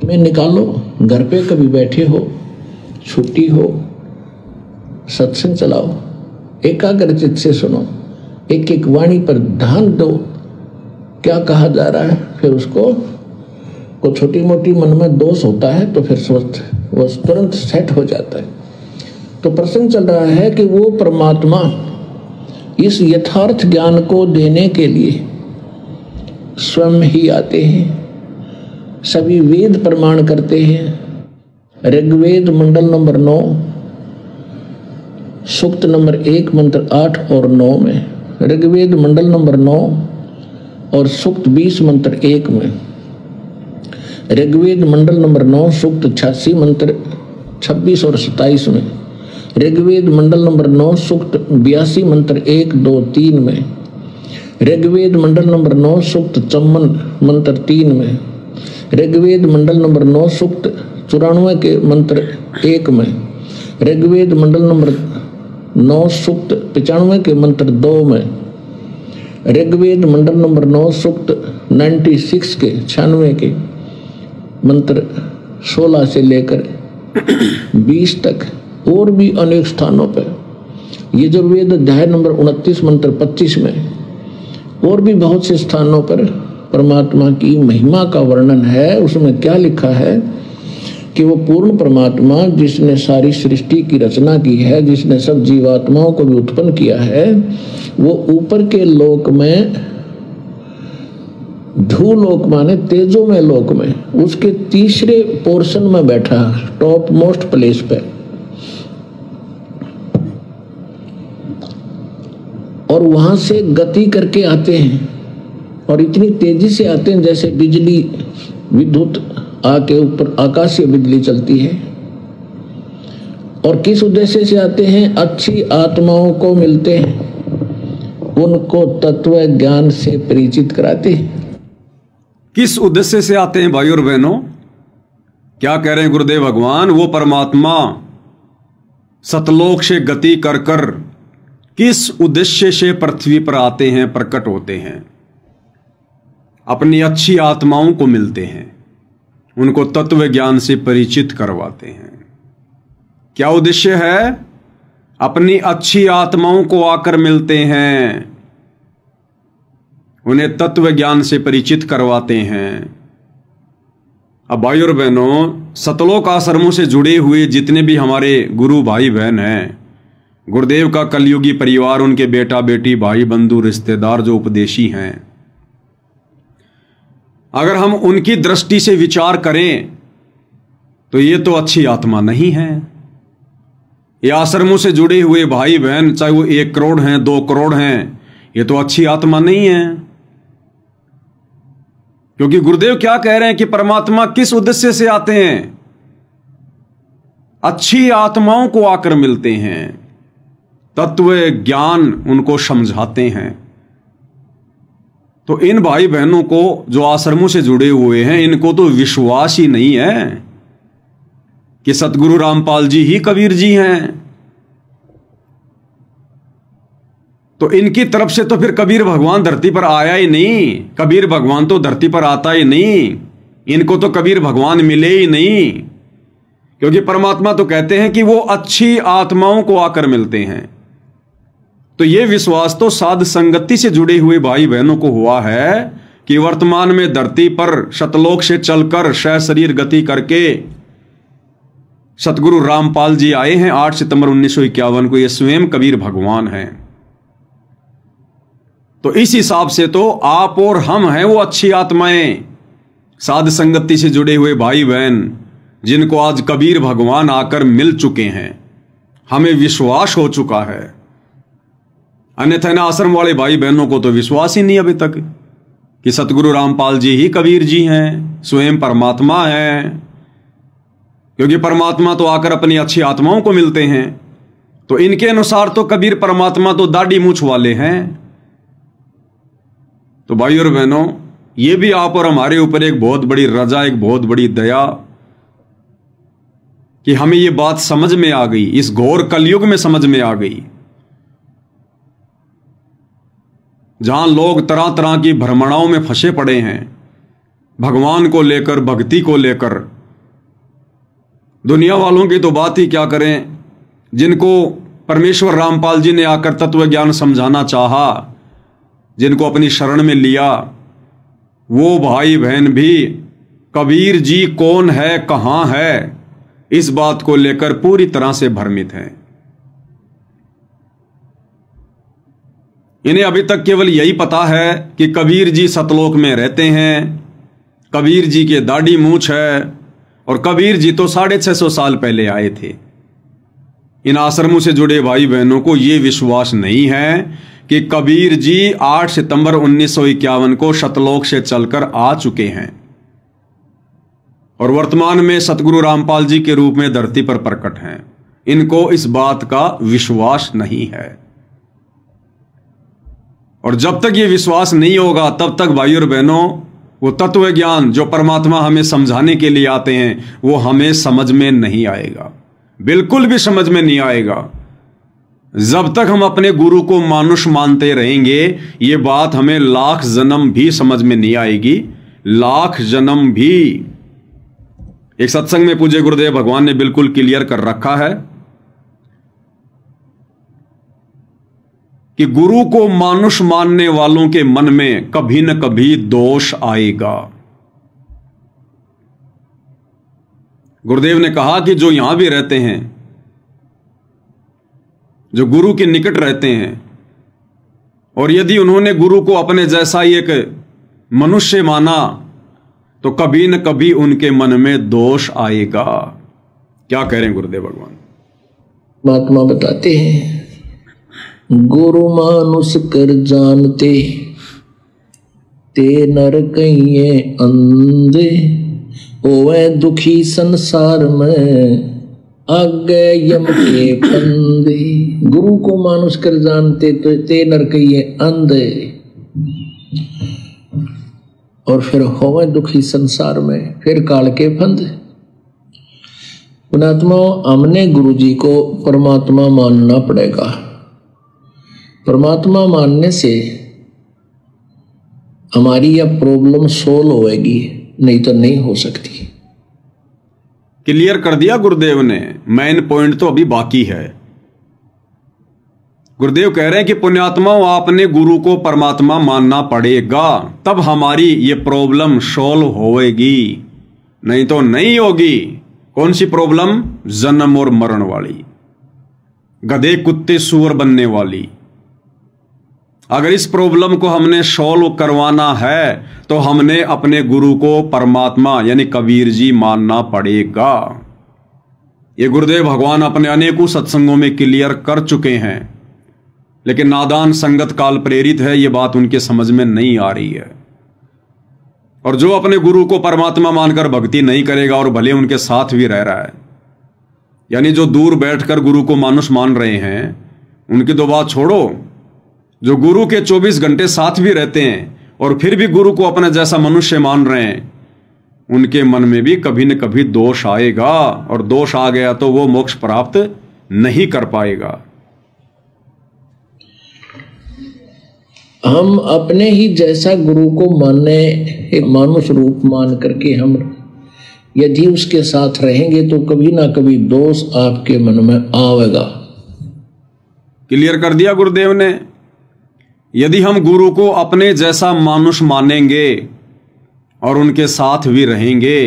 B: मैं निकालो, घर पे कभी बैठे हो, छुट्टी हो, सत्संग चलाओ, एकाग्रचित से सुनो, एक एक वाणी पर ध्यान दो, क्या कहा जा रहा है। फिर उसको को छोटी मोटी मन में दोष होता है तो फिर सोच वो तुरंत सेट हो जाता है। तो प्रसंग चल रहा है कि वो परमात्मा इस यथार्थ ज्ञान को देने के लिए स्वयं ही आते हैं। सभी वेद प्रमाण करते हैं। ऋग्वेद मंडल नंबर 9 सूक्त नंबर 1 मंत्र 8 और 9 में, ऋग्वेद मंडल नंबर 9 और सूक्त 20 मंत्र 1 में, ऋग्वेद मंडल नंबर 9 सूक्त 86 मंत्र 26 और 27 में, ऋग्वेद मंडल नंबर 9 सूक्त 82 मंत्र 1, 2, 3 में, ऋग्वेद मंडल नंबर 9 सूक्त 54 मंत्र 3 में, ऋग्वेद मंडल नंबर 9 सूक्त 94 के मंत्र 1 में, ऋग्वेद मंडल नंबर 9 सूक्त 95 के मंत्र 2 में, ऋग्वेद मंडल नंबर 9 सूक्त 96 के 96 के मंत्र 16 से लेकर 20 तक, और भी अनेक स्थानों पर यजुर्वेद अध्याय नंबर 29 मंत्र 25 में, और भी बहुत से स्थानों पर परमात्मा की महिमा का वर्णन है। उसमें क्या लिखा है कि वो पूर्ण परमात्मा जिसने सारी सृष्टि की रचना की है, जिसने सब जीवात्माओं को भी उत्पन्न किया है, वो ऊपर के लोक में, ध्रुवलोक माने तेजो में लोक में, उसके तीसरे पोर्शन में बैठा, टॉप मोस्ट प्लेस पे, और वहां से गति करके आते हैं, और इतनी तेजी से आते हैं जैसे बिजली विद्युत आके ऊपर आकाशीय बिजली चलती है। और किस उद्देश्य से आते हैं? अच्छी आत्माओं को मिलते हैं, उनको तत्व ज्ञान से परिचित कराते हैं।
A: किस उद्देश्य से आते हैं भाई और बहनों? क्या कह रहे हैं गुरुदेव भगवान? वो परमात्मा सतलोक से गति कर कर किस उद्देश्य से पृथ्वी पर आते हैं, प्रकट होते हैं? अपनी अच्छी आत्माओं को मिलते हैं, उनको तत्व ज्ञान से परिचित करवाते हैं। क्या उद्देश्य है? अपनी अच्छी आत्माओं को आकर मिलते हैं, उन्हें तत्व ज्ञान से परिचित करवाते हैं। अब भाई और बहनों, सतलोक आश्रमों से जुड़े हुए जितने भी हमारे गुरु भाई बहन हैं, गुरुदेव का कलयुगी परिवार, उनके बेटा बेटी, भाई बंधु, रिश्तेदार जो उपदेशी हैं, अगर हम उनकी दृष्टि से विचार करें तो ये तो अच्छी आत्मा नहीं है। ये आश्रमों से जुड़े हुए भाई बहन, चाहे वो 1 करोड़ हैं, 2 करोड़ हैं, ये तो अच्छी आत्मा नहीं है। क्योंकि गुरुदेव क्या कह रहे हैं कि परमात्मा किस उद्देश्य से आते हैं? अच्छी आत्माओं को आकर मिलते हैं, तत्व ज्ञान उनको समझाते हैं। तो इन भाई बहनों को जो आश्रमों से जुड़े हुए हैं, इनको तो विश्वास ही नहीं है कि सतगुरु रामपाल जी ही कबीर जी हैं। तो इनकी तरफ से तो फिर कबीर भगवान धरती पर आया ही नहीं, कबीर भगवान तो धरती पर आता ही नहीं, इनको तो कबीर भगवान मिले ही नहीं। क्योंकि परमात्मा तो कहते हैं कि वो अच्छी आत्माओं को आकर मिलते हैं। तो ये विश्वास तो साध संगति से जुड़े हुए भाई बहनों को हुआ है कि वर्तमान में धरती पर शतलोक से चलकर शह शरीर गति करके सतगुरु रामपाल जी आए हैं 8 सितंबर 1951 को। ये स्वयं कबीर भगवान हैं। तो इस हिसाब से तो आप और हम हैं वो अच्छी आत्माएं, साध संगति से जुड़े हुए भाई बहन, जिनको आज कबीर भगवान आकर मिल चुके हैं। हमें विश्वास हो चुका है। अन्यथा इन आश्रम वाले भाई बहनों को तो विश्वास ही नहीं अभी तक कि सतगुरु रामपाल जी ही कबीर जी हैं, स्वयं परमात्मा हैं। क्योंकि परमात्मा तो आकर अपनी अच्छी आत्माओं को मिलते हैं। तो इनके अनुसार तो कबीर परमात्मा तो दाढ़ी मूंछ वाले हैं। तो भाई और बहनों, ये भी आप और हमारे ऊपर एक बहुत बड़ी रजा, एक बहुत बड़ी दया कि हमें ये बात समझ में आ गई, इस घोर कलयुग में समझ में आ गई, जहां लोग तरह तरह की भ्रमणाओं में फंसे पड़े हैं, भगवान को लेकर, भक्ति को लेकर। दुनिया वालों की तो बात ही क्या करें, जिनको परमेश्वर रामपाल जी ने आकर तत्व ज्ञान समझाना चाहा, जिनको अपनी शरण में लिया, वो भाई बहन भी कबीर जी कौन है, कहां है, इस बात को लेकर पूरी तरह से भ्रमित हैं। इन्हें अभी तक केवल यही पता है कि कबीर जी सतलोक में रहते हैं, कबीर जी के दाढ़ी मूंछ है, और कबीर जी तो 650 साल पहले आए थे। इन आश्रमों से जुड़े भाई बहनों को यह विश्वास नहीं है कि कबीर जी 8 सितंबर 1951 को सतलोक से चलकर आ चुके हैं और वर्तमान में सतगुरु रामपाल जी के रूप में धरती पर प्रकट हैं। इनको इस बात का विश्वास नहीं है, और जब तक ये विश्वास नहीं होगा तब तक भाई और बहनों वो तत्व ज्ञान जो परमात्मा हमें समझाने के लिए आते हैं वो हमें समझ में नहीं आएगा, बिल्कुल भी समझ में नहीं आएगा। जब तक हम अपने गुरु को मानुष मानते रहेंगे ये बात हमें लाख जन्म भी समझ में नहीं आएगी, लाख जन्म भी। एक सत्संग में पूज्य गुरुदेव भगवान ने बिल्कुल क्लियर कर रखा है कि गुरु को मानुष मानने वालों के मन में कभी न कभी दोष आएगा। गुरुदेव ने कहा कि जो यहां भी रहते हैं, जो गुरु के निकट रहते हैं, और यदि उन्होंने गुरु को अपने जैसा ही एक मनुष्य माना तो कभी न कभी उनके मन में दोष आएगा। क्या कह रहे हैं गुरुदेव भगवान?
B: महात्मा बताते हैं, गुरु मानुष कर जानते ते नर कहिए अंधे, ओवे दुखी संसार में आगे यम के फंदे। गुरु को मानुष कर जानते तो ते नर कहिए अंधे, और फिर होवे दुखी संसार में, फिर काल के फंदे। पुणात्मा, हमने गुरु जी को परमात्मा मानना पड़ेगा। परमात्मा मानने से हमारी यह प्रॉब्लम सोल्व होएगी, नहीं तो नहीं हो सकती।
A: क्लियर कर दिया गुरुदेव ने, मेन पॉइंट तो अभी बाकी है। गुरुदेव कह रहे हैं कि पुण्यात्माओं, आपने गुरु को परमात्मा मानना पड़ेगा, तब हमारी ये प्रॉब्लम सोल्व होएगी, नहीं तो नहीं होगी। कौन सी प्रॉब्लम? जन्म और मरण वाली, गधे कुत्ते सूअर बनने वाली। अगर इस प्रॉब्लम को हमने सॉल्व करवाना है तो हमने अपने गुरु को परमात्मा यानी कबीर जी मानना पड़ेगा। ये गुरुदेव भगवान अपने अनेकों सत्संगों में क्लियर कर चुके हैं, लेकिन नादान संगत काल प्रेरित है, ये बात उनके समझ में नहीं आ रही है। और जो अपने गुरु को परमात्मा मानकर भक्ति नहीं करेगा और भले उनके साथ भी रह रहा है, यानी जो दूर बैठकर गुरु को मानुष मान रहे हैं, उनकी तो बात छोड़ो, जो गुरु के 24 घंटे साथ भी रहते हैं और फिर भी गुरु को अपना जैसा मनुष्य मान रहे हैं, उनके मन में भी कभी न कभी दोष आएगा, और दोष आ गया तो वो मोक्ष प्राप्त नहीं कर पाएगा।
B: हम अपने ही जैसा गुरु को मानने, एक मानुष रूप मान करके हम यदि उसके साथ रहेंगे तो कभी ना कभी दोष आपके मन में आएगा।
A: क्लियर कर दिया गुरुदेव ने। यदि हम गुरु को अपने जैसा मानुष मानेंगे और उनके साथ भी रहेंगे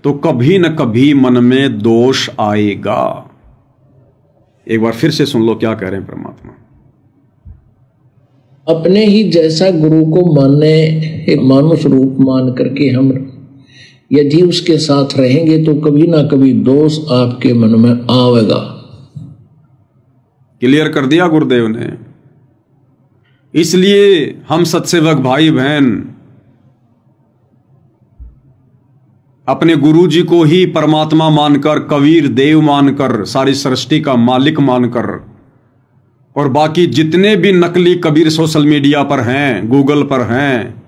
A: तो कभी न कभी मन में दोष आएगा। एक बार फिर से सुन लो क्या कह रहे हैं परमात्मा।
B: अपने ही जैसा गुरु को मानने, एक मानुष रूप मान करके हम यदि उसके साथ रहेंगे तो कभी ना कभी दोष आपके मन में आएगा।
A: क्लियर कर दिया गुरुदेव ने। इसलिए हम सत्सेवक भाई बहन अपने गुरु जी को ही परमात्मा मानकर, कबीर देव मानकर, सारी सृष्टि का मालिक मानकर, और बाकी जितने भी नकली कबीर सोशल मीडिया पर हैं, गूगल पर हैं,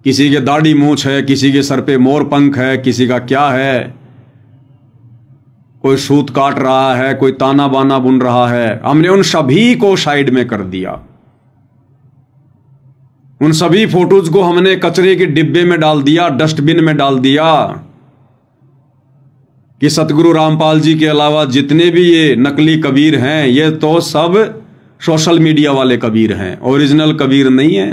A: किसी के दाढ़ी मूंछ है, किसी के सर पे मोर पंख है, किसी का क्या है, कोई सूत काट रहा है, कोई ताना बाना बुन रहा है, हमने उन सभी को साइड में कर दिया। उन सभी फोटोज को हमने कचरे के डिब्बे में डाल दिया, डस्टबिन में डाल दिया कि सतगुरु रामपाल जी के अलावा जितने भी ये नकली कबीर हैं ये तो सब सोशल मीडिया वाले कबीर हैं, ओरिजिनल कबीर नहीं है।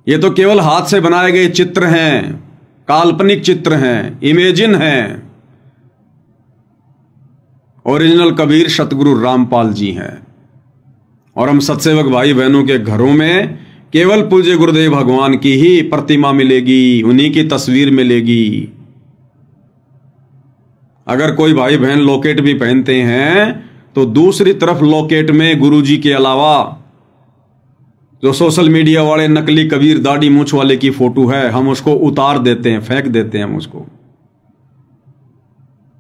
A: ये तो केवल हाथ से बनाए गए चित्र हैं, काल्पनिक चित्र हैं, इमेजिन हैं, ओरिजिनल कबीर सतगुरु रामपाल जी हैं। और हम सत्सेवक भाई बहनों के घरों में केवल पूज्य गुरुदेव भगवान की ही प्रतिमा मिलेगी, उन्हीं की तस्वीर मिलेगी। अगर कोई भाई बहन लॉकेट भी पहनते हैं तो दूसरी तरफ लॉकेट में गुरुजी के अलावा जो सोशल मीडिया वाले नकली कबीर दाढ़ी मूंछ वाले की फोटो है, हम उसको उतार देते हैं, फेंक देते हैं हम उसको।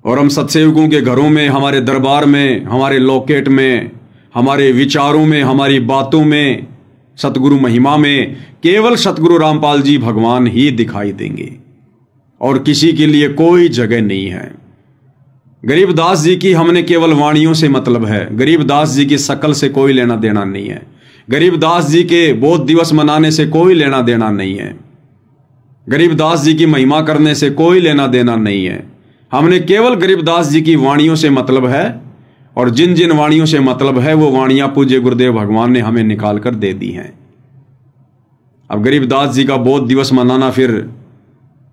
A: और हम सत्सेवकों के घरों में, हमारे दरबार में, हमारे लॉकेट में, हमारे विचारों में, हमारी बातों में, सतगुरु महिमा में केवल सतगुरु रामपाल जी भगवान ही दिखाई देंगे और किसी के लिए कोई जगह नहीं है। गरीबदास जी की हमने केवल वाणियों से मतलब है, गरीबदास जी की शकल से कोई लेना देना नहीं है, गरीबदास जी के बोध दिवस मनाने से कोई लेना देना नहीं है, गरीबदास जी की महिमा करने से कोई लेना देना नहीं है। हमने केवल गरीबदास जी की वाणियों से मतलब है, और जिन जिन वाणियों से मतलब है वो वाणियां पूज्य गुरुदेव भगवान ने हमें निकाल कर दे दी हैं। अब गरीबदास जी का बोध दिवस मनाना फिर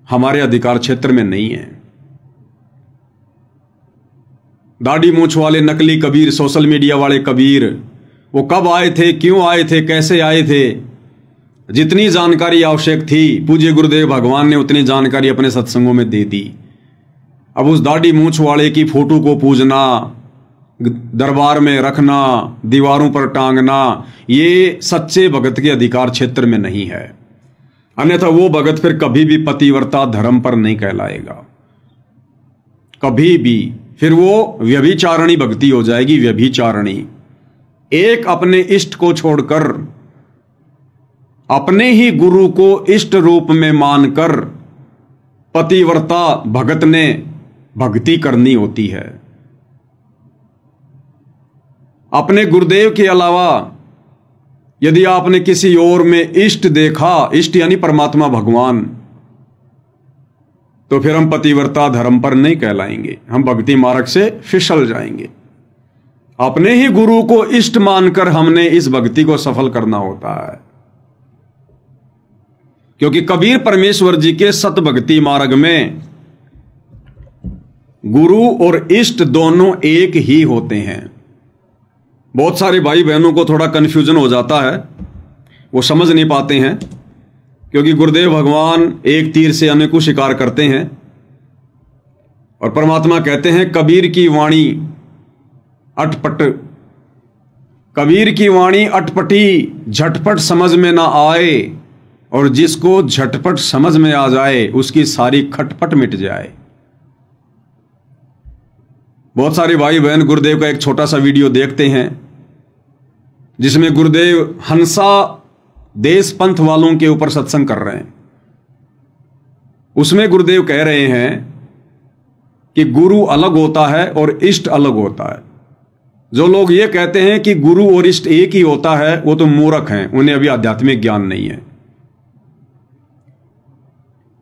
A: हमारे अधिकार क्षेत्र में नहीं है। दाढ़ी मूंछ वाले नकली कबीर, सोशल मीडिया वाले कबीर, वो कब आए थे, क्यों आए थे, कैसे आए थे, जितनी जानकारी आवश्यक थी पूज्य गुरुदेव भगवान ने उतनी जानकारी अपने सत्संगों में दे दी। अब उस दाढ़ी मूंछ वाले की फोटो को पूजना, दरबार में रखना, दीवारों पर टांगना, ये सच्चे भगत के अधिकार क्षेत्र में नहीं है। अन्यथा वो भगत फिर कभी भी पतिव्रता धर्म पर नहीं कहलाएगा, कभी भी। फिर वो व्यभिचारणी भक्ति हो जाएगी, व्यभिचारणी। एक अपने इष्ट को छोड़कर अपने ही गुरु को इष्ट रूप में मानकर पतिव्रता भगत ने भक्ति करनी होती है। अपने गुरुदेव के अलावा यदि आपने किसी और में इष्ट देखा, इष्ट यानी परमात्मा भगवान, तो फिर हम पतिव्रता धर्म पर नहीं कहलाएंगे, हम भक्ति मार्ग से फिसल जाएंगे। अपने ही गुरु को इष्ट मानकर हमने इस भक्ति को सफल करना होता है, क्योंकि कबीर परमेश्वर जी के सत भक्ति मार्ग में गुरु और इष्ट दोनों एक ही होते हैं। बहुत सारे भाई बहनों को थोड़ा कंफ्यूजन हो जाता है, वो समझ नहीं पाते हैं, क्योंकि गुरुदेव भगवान एक तीर से अनेकों शिकार करते हैं। और परमात्मा कहते हैं कबीर की वाणी अटपट, कबीर की वाणी अटपटी, झटपट समझ में ना आए, और जिसको झटपट समझ में आ जाए उसकी सारी खटपट मिट जाए। बहुत सारे भाई बहन गुरुदेव का एक छोटा सा वीडियो देखते हैं जिसमें गुरुदेव हंसा देश पंथ वालों के ऊपर सत्संग कर रहे हैं। उसमें गुरुदेव कह रहे हैं कि गुरु अलग होता है और इष्ट अलग होता है। जो लोग ये कहते हैं कि गुरु और इष्ट एक ही होता है वो तो मूर्ख हैं, उन्हें अभी आध्यात्मिक ज्ञान नहीं है।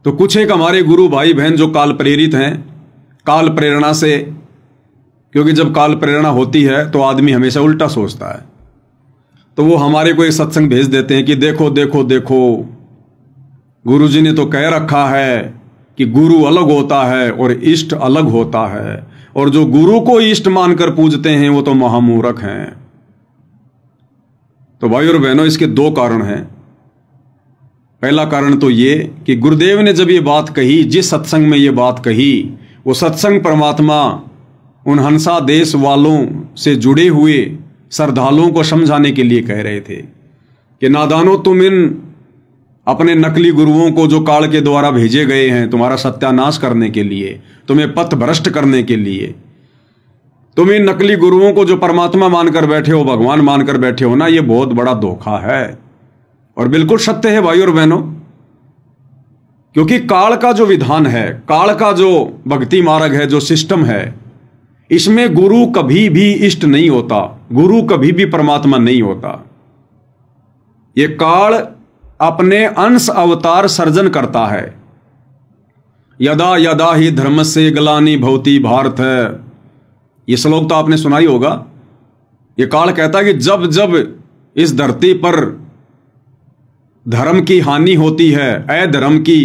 A: तो कुछ एक हमारे गुरु भाई बहन जो काल प्रेरित हैं, काल प्रेरणा से, क्योंकि जब काल प्रेरणा होती है तो आदमी हमेशा उल्टा सोचता है, तो वो हमारे को एक सत्संग भेज देते हैं कि देखो देखो देखो गुरुजी ने तो कह रखा है कि गुरु अलग होता है और इष्ट अलग होता है, और जो गुरु को इष्ट मानकर पूजते हैं वो तो महामूर्ख हैं। तो भाई और बहनों, इसके दो कारण हैं। पहला कारण तो ये कि गुरुदेव ने जब ये बात कही, जिस सत्संग में ये बात कही, वो सत्संग परमात्मा उन हंसा देश वालों से जुड़े हुए श्रद्धालुओं को समझाने के लिए कह रहे थे कि नादानो, तुम इन अपने नकली गुरुओं को जो काल के द्वारा भेजे गए हैं तुम्हारा सत्यानाश करने के लिए, तुम्हें पथ भ्रष्ट करने के लिए, तुम इन नकली गुरुओं को जो परमात्मा मानकर बैठे हो, भगवान मानकर बैठे हो ना, ये बहुत बड़ा धोखा है। और बिल्कुल सत्य है भाई और बहनों, क्योंकि काल का जो विधान है, काल का जो भक्ति मार्ग है, जो सिस्टम है, इसमें गुरु कभी भी इष्ट नहीं होता, गुरु कभी भी परमात्मा नहीं होता। ये काल अपने अंश अवतार सर्जन करता है। यदा यदा ही धर्म से ग्लानि भवति भारत है, ये श्लोक तो आपने सुना ही होगा। ये काल कहता है कि जब जब इस धरती पर धर्म की हानि होती है, अधर्म की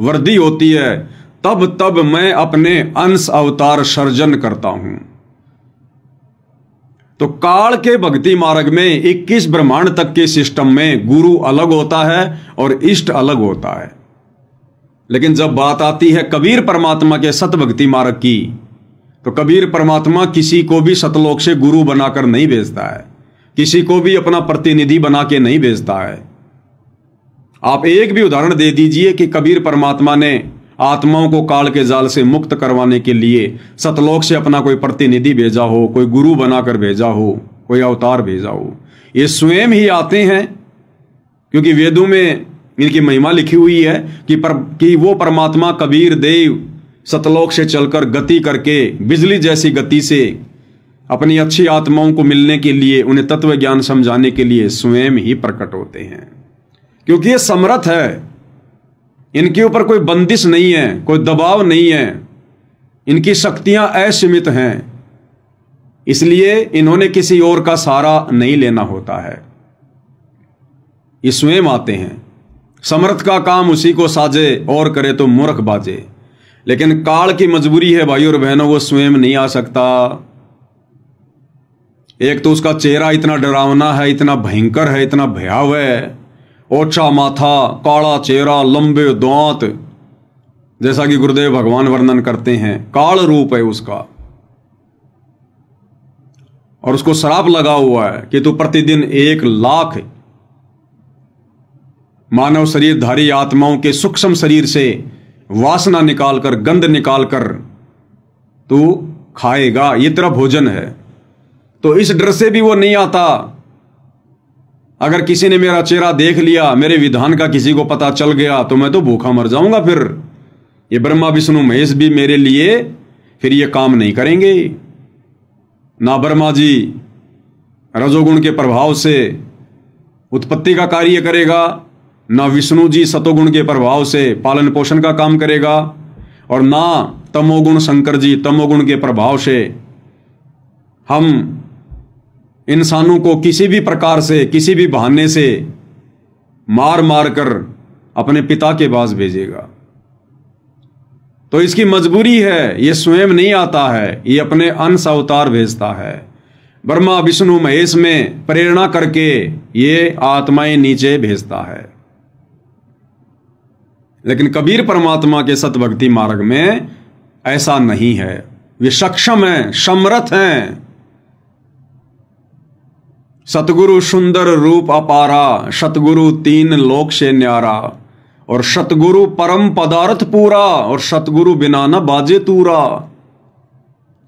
A: वृद्धि होती है, तब तब मैं अपने अंश अवतार सर्जन करता हूं। तो काल के भक्ति मार्ग में 21 ब्रह्मांड तक के सिस्टम में गुरु अलग होता है और इष्ट अलग होता है। लेकिन जब बात आती है कबीर परमात्मा के सत भक्ति मार्ग की, तो कबीर परमात्मा किसी को भी सतलोक से गुरु बनाकर नहीं भेजता है, किसी को भी अपना प्रतिनिधि बना के नहीं भेजता है। आप एक भी उदाहरण दे दीजिए कि कबीर परमात्मा ने आत्माओं को काल के जाल से मुक्त करवाने के लिए सतलोक से अपना कोई प्रतिनिधि भेजा हो, कोई गुरु बनाकर भेजा हो, कोई अवतार भेजा हो। ये स्वयं ही आते हैं, क्योंकि वेदों में इनकी महिमा लिखी हुई है कि वो परमात्मा कबीर देव सतलोक से चलकर गति करके बिजली जैसी गति से अपनी अच्छी आत्माओं को मिलने के लिए, उन्हें तत्व ज्ञान समझाने के लिए स्वयं ही प्रकट होते हैं। क्योंकि ये समर्थ है, इनके ऊपर कोई बंदिश नहीं है, कोई दबाव नहीं है, इनकी शक्तियां असीमित हैं, इसलिए इन्होंने किसी और का सहारा नहीं लेना होता है। ये स्वयं आते हैं। समर्थ का काम उसी को साजे और करे तो मूर्ख बाजे। लेकिन काल की मजबूरी है भाई और बहनों, वो स्वयं नहीं आ सकता। एक तो उसका चेहरा इतना डरावना है, इतना भयंकर है, इतना भयावह है। ओछा माथा, काला चेहरा, लंबे दांत, जैसा कि गुरुदेव भगवान वर्णन करते हैं, काल रूप है उसका। और उसको श्राप लगा हुआ है कि तू प्रतिदिन 1 लाख मानव शरीरधारी आत्माओं के सूक्ष्म शरीर से वासना निकालकर, गंध निकालकर तू खाएगा, ये तेरा भोजन है। तो इस डर से भी वो नहीं आता। अगर किसी ने मेरा चेहरा देख लिया, मेरे विधान का किसी को पता चल गया, तो मैं तो भूखा मर जाऊंगा। फिर ये ब्रह्मा विष्णु महेश भी मेरे लिए फिर ये काम नहीं करेंगे। ना ब्रह्मा जी रजोगुण के प्रभाव से उत्पत्ति का कार्य करेगा, ना विष्णु जी सतोगुण के प्रभाव से पालन पोषण का काम करेगा, और ना तमोगुण शंकर जी तमोगुण के प्रभाव से हम इंसानों को किसी भी प्रकार से, किसी भी बहाने से मार मार कर अपने पिता के पास भेजेगा। तो इसकी मजबूरी है, ये स्वयं नहीं आता है, ये अपने अंश अवतार भेजता है। ब्रह्मा विष्णु महेश में प्रेरणा करके ये आत्माएं नीचे भेजता है। लेकिन कबीर परमात्मा के सतभक्ति मार्ग में ऐसा नहीं है। वे सक्षम हैं, समर्थ हैं। सतगुरु सुंदर रूप अपारा, सतगुरु 3 लोक से न्यारा, और सतगुरु परम पदार्थ पूरा, और सतगुरु बिना न बाजे तूरा।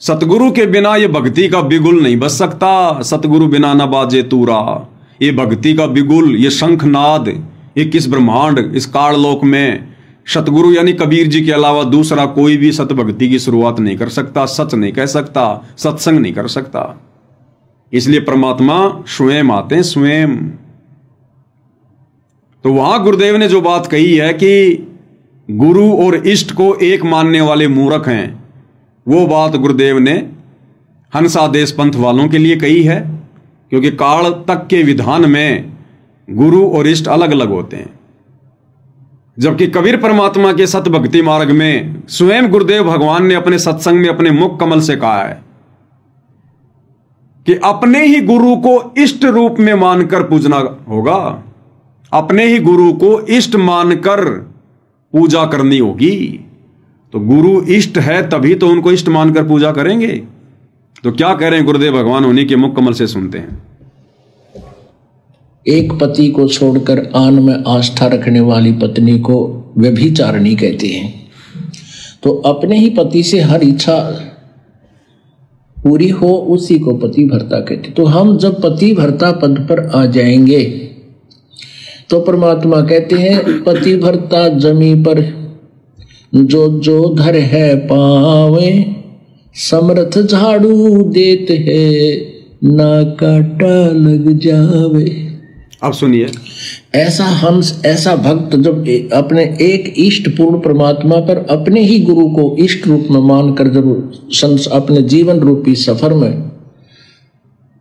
A: सतगुरु के बिना ये भक्ति का बिगुल नहीं बज सकता। सतगुरु बिना न बाजे तूरा, ये भक्ति का बिगुल, ये शंखनाद, 21 ब्रह्मांड इस काललोक में सतगुरु यानी कबीर जी के अलावा दूसरा कोई भी सतभक्ति की शुरुआत नहीं कर सकता, सच नहीं कह सकता, सत्संग नहीं कर सकता। इसलिए परमात्मा स्वयं आते हैं, स्वयं। तो वहां गुरुदेव ने जो बात कही है कि गुरु और इष्ट को एक मानने वाले मूर्ख हैं, वो बात गुरुदेव ने हंसादेश पंथ वालों के लिए कही है। क्योंकि काल तक के विधान में गुरु और इष्ट अलग अलग होते हैं, जबकि कबीर परमात्मा के सतभक्ति मार्ग में स्वयं गुरुदेव भगवान ने अपने सत्संग में अपने मुख कमल से कहा है कि अपने ही गुरु को इष्ट रूप में मानकर पूजना होगा। अपने ही गुरु को इष्ट मानकर पूजा करनी होगी। तो गुरु इष्ट है तभी तो उनको इष्ट मानकर पूजा करेंगे। तो क्या कह रहे हैं गुरुदेव भगवान, उन्हीं के मुख कमल से सुनते हैं।
B: एक पति को छोड़कर आन में आस्था रखने वाली पत्नी को व्यभिचारिणी कहते हैं। तो अपने ही पति से हर इच्छा पूरी हो उसी को पति भर्ता कहते। तो हम जब पति भर्ता पद पर आ जाएंगे तो परमात्मा कहते हैं पति भर्ता जमी पर जो जो धर है पावे, समर्थ झाड़ू देते है ना काटा लग जावे।
A: अब सुनिए,
B: ऐसा हंस, ऐसा भक्त जब अपने एक इष्ट पूर्ण परमात्मा पर अपने ही गुरु को इष्ट रूप में मानकर जब अपने जीवन रूपी सफर में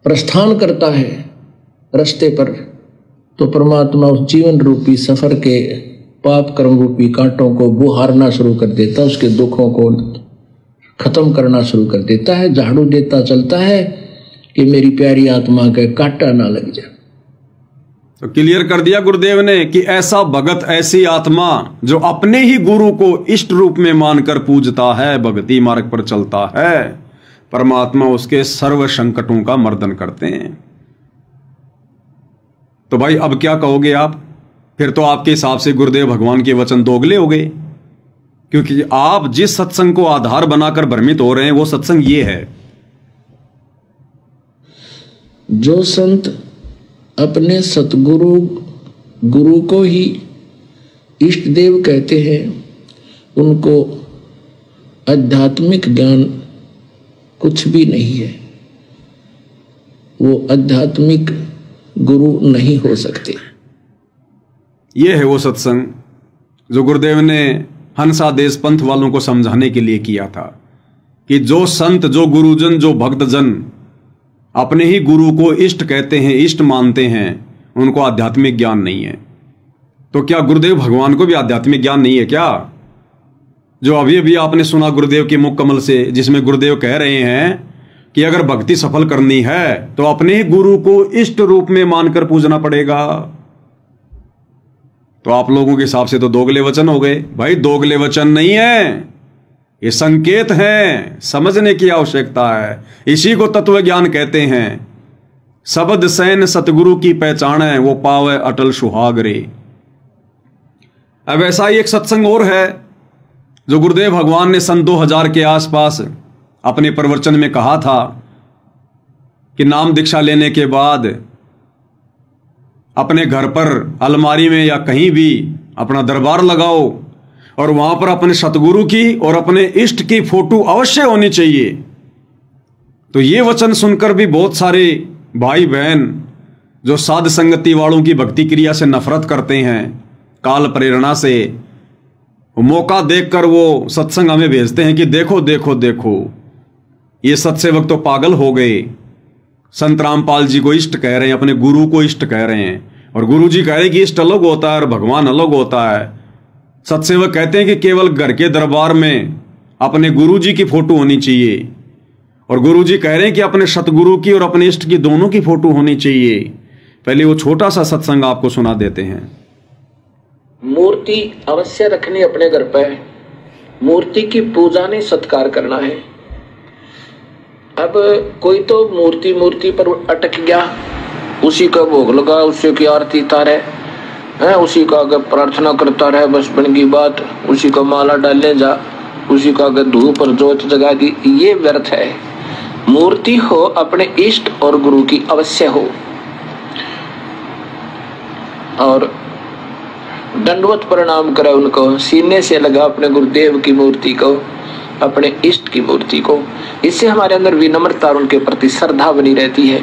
B: प्रस्थान करता है रास्ते पर, तो परमात्मा उस जीवन रूपी सफर के पाप कर्म रूपी कांटों को बुहारना शुरू कर देता, उसके दुखों को खत्म करना शुरू कर देता है, झाड़ू देता चलता है कि मेरी प्यारी आत्मा के कांटा ना लग जाए।
A: तो क्लियर कर दिया गुरुदेव ने कि ऐसा भगत, ऐसी आत्मा जो अपने ही गुरु को इष्ट रूप में मानकर पूजता है, भक्ति मार्ग पर चलता है, परमात्मा उसके सर्व संकटों का मर्दन करते हैं। तो भाई अब क्या कहोगे आप? फिर तो आपके हिसाब से गुरुदेव भगवान के वचन दोगले हो गए, क्योंकि आप जिस सत्संग को आधार बनाकर भ्रमित हो रहे हैं वो सत्संग ये है।
B: जो संत अपने सतगुरु गुरु को ही इष्ट देव कहते हैं, उनको आध्यात्मिक ज्ञान कुछ भी नहीं है, वो आध्यात्मिक गुरु नहीं हो सकते।
A: ये है वो सत्संग जो गुरुदेव ने हंसादेश पंथ वालों को समझाने के लिए किया था कि जो संत, जो गुरुजन, जो भक्तजन अपने ही गुरु को इष्ट कहते हैं, इष्ट मानते हैं, उनको आध्यात्मिक ज्ञान नहीं है। तो क्या गुरुदेव भगवान को भी आध्यात्मिक ज्ञान नहीं है क्या? जो अभी अभी आपने सुना गुरुदेव के मुख कमल से, जिसमें गुरुदेव कह रहे हैं कि अगर भक्ति सफल करनी है तो अपने ही गुरु को इष्ट रूप में मानकर पूजना पड़ेगा। तो आप लोगों के हिसाब से तो दोगले वचन हो गए। भाई दोगले वचन नहीं है, ये संकेत है, समझने की आवश्यकता है। इसी को तत्व ज्ञान कहते हैं। शब्द सैन सतगुरु की पहचान है, वो पावे अटल सुहाग रे। अब ऐसा ही एक सत्संग और है जो गुरुदेव भगवान ने सन 2000 के आसपास अपने प्रवचन में कहा था कि नाम दीक्षा लेने के बाद अपने घर पर अलमारी में या कहीं भी अपना दरबार लगाओ और वहां पर अपने सतगुरु की और अपने इष्ट की फोटो अवश्य होनी चाहिए। तो ये वचन सुनकर भी बहुत सारे भाई बहन जो साध संगति वालों की भक्ति क्रिया से नफरत करते हैं, काल प्रेरणा से मौका देखकर वो सत्संग हमें भेजते हैं कि देखो देखो देखो ये सत्सेवक तो पागल हो गए। संत रामपाल जी को इष्ट कह रहे हैं, अपने गुरु को इष्ट कह रहे हैं, और गुरु जी कह रहे हैं कि इष्ट अलग होता है और भगवान अलग होता है। सत्सेवक कहते हैं कि केवल घर के दरबार में अपने गुरु जी की फोटो होनी चाहिए, और गुरु जी कह रहे हैं कि अपने सतगुरु की और अपने इष्ट की दोनों की फोटो होनी चाहिए। पहले वो छोटा सा सत्संग आपको सुना देते हैं।
B: मूर्ति अवश्य रखनी अपने घर पर, मूर्ति की पूजा नहीं सत्कार करना है। अब कोई तो मूर्ति पर अटक गया, उसी का भोग लगा, उसी की आरती तारे है, उसी का अगर प्रार्थना करता रहे, बस बन की बात, उसी का माला डालने जा, उसी का अगर धूप और जोत जगा दी, ये व्यर्थ है। मूर्ति हो अपने इष्ट और गुरु की अवश्य हो, और दंडवत प्रणाम करे उनको, सीने से लगा अपने गुरुदेव की मूर्ति को, अपने इष्ट की मूर्ति को। इससे हमारे अंदर विनम्रता और उनके प्रति श्रद्धा बनी रहती है।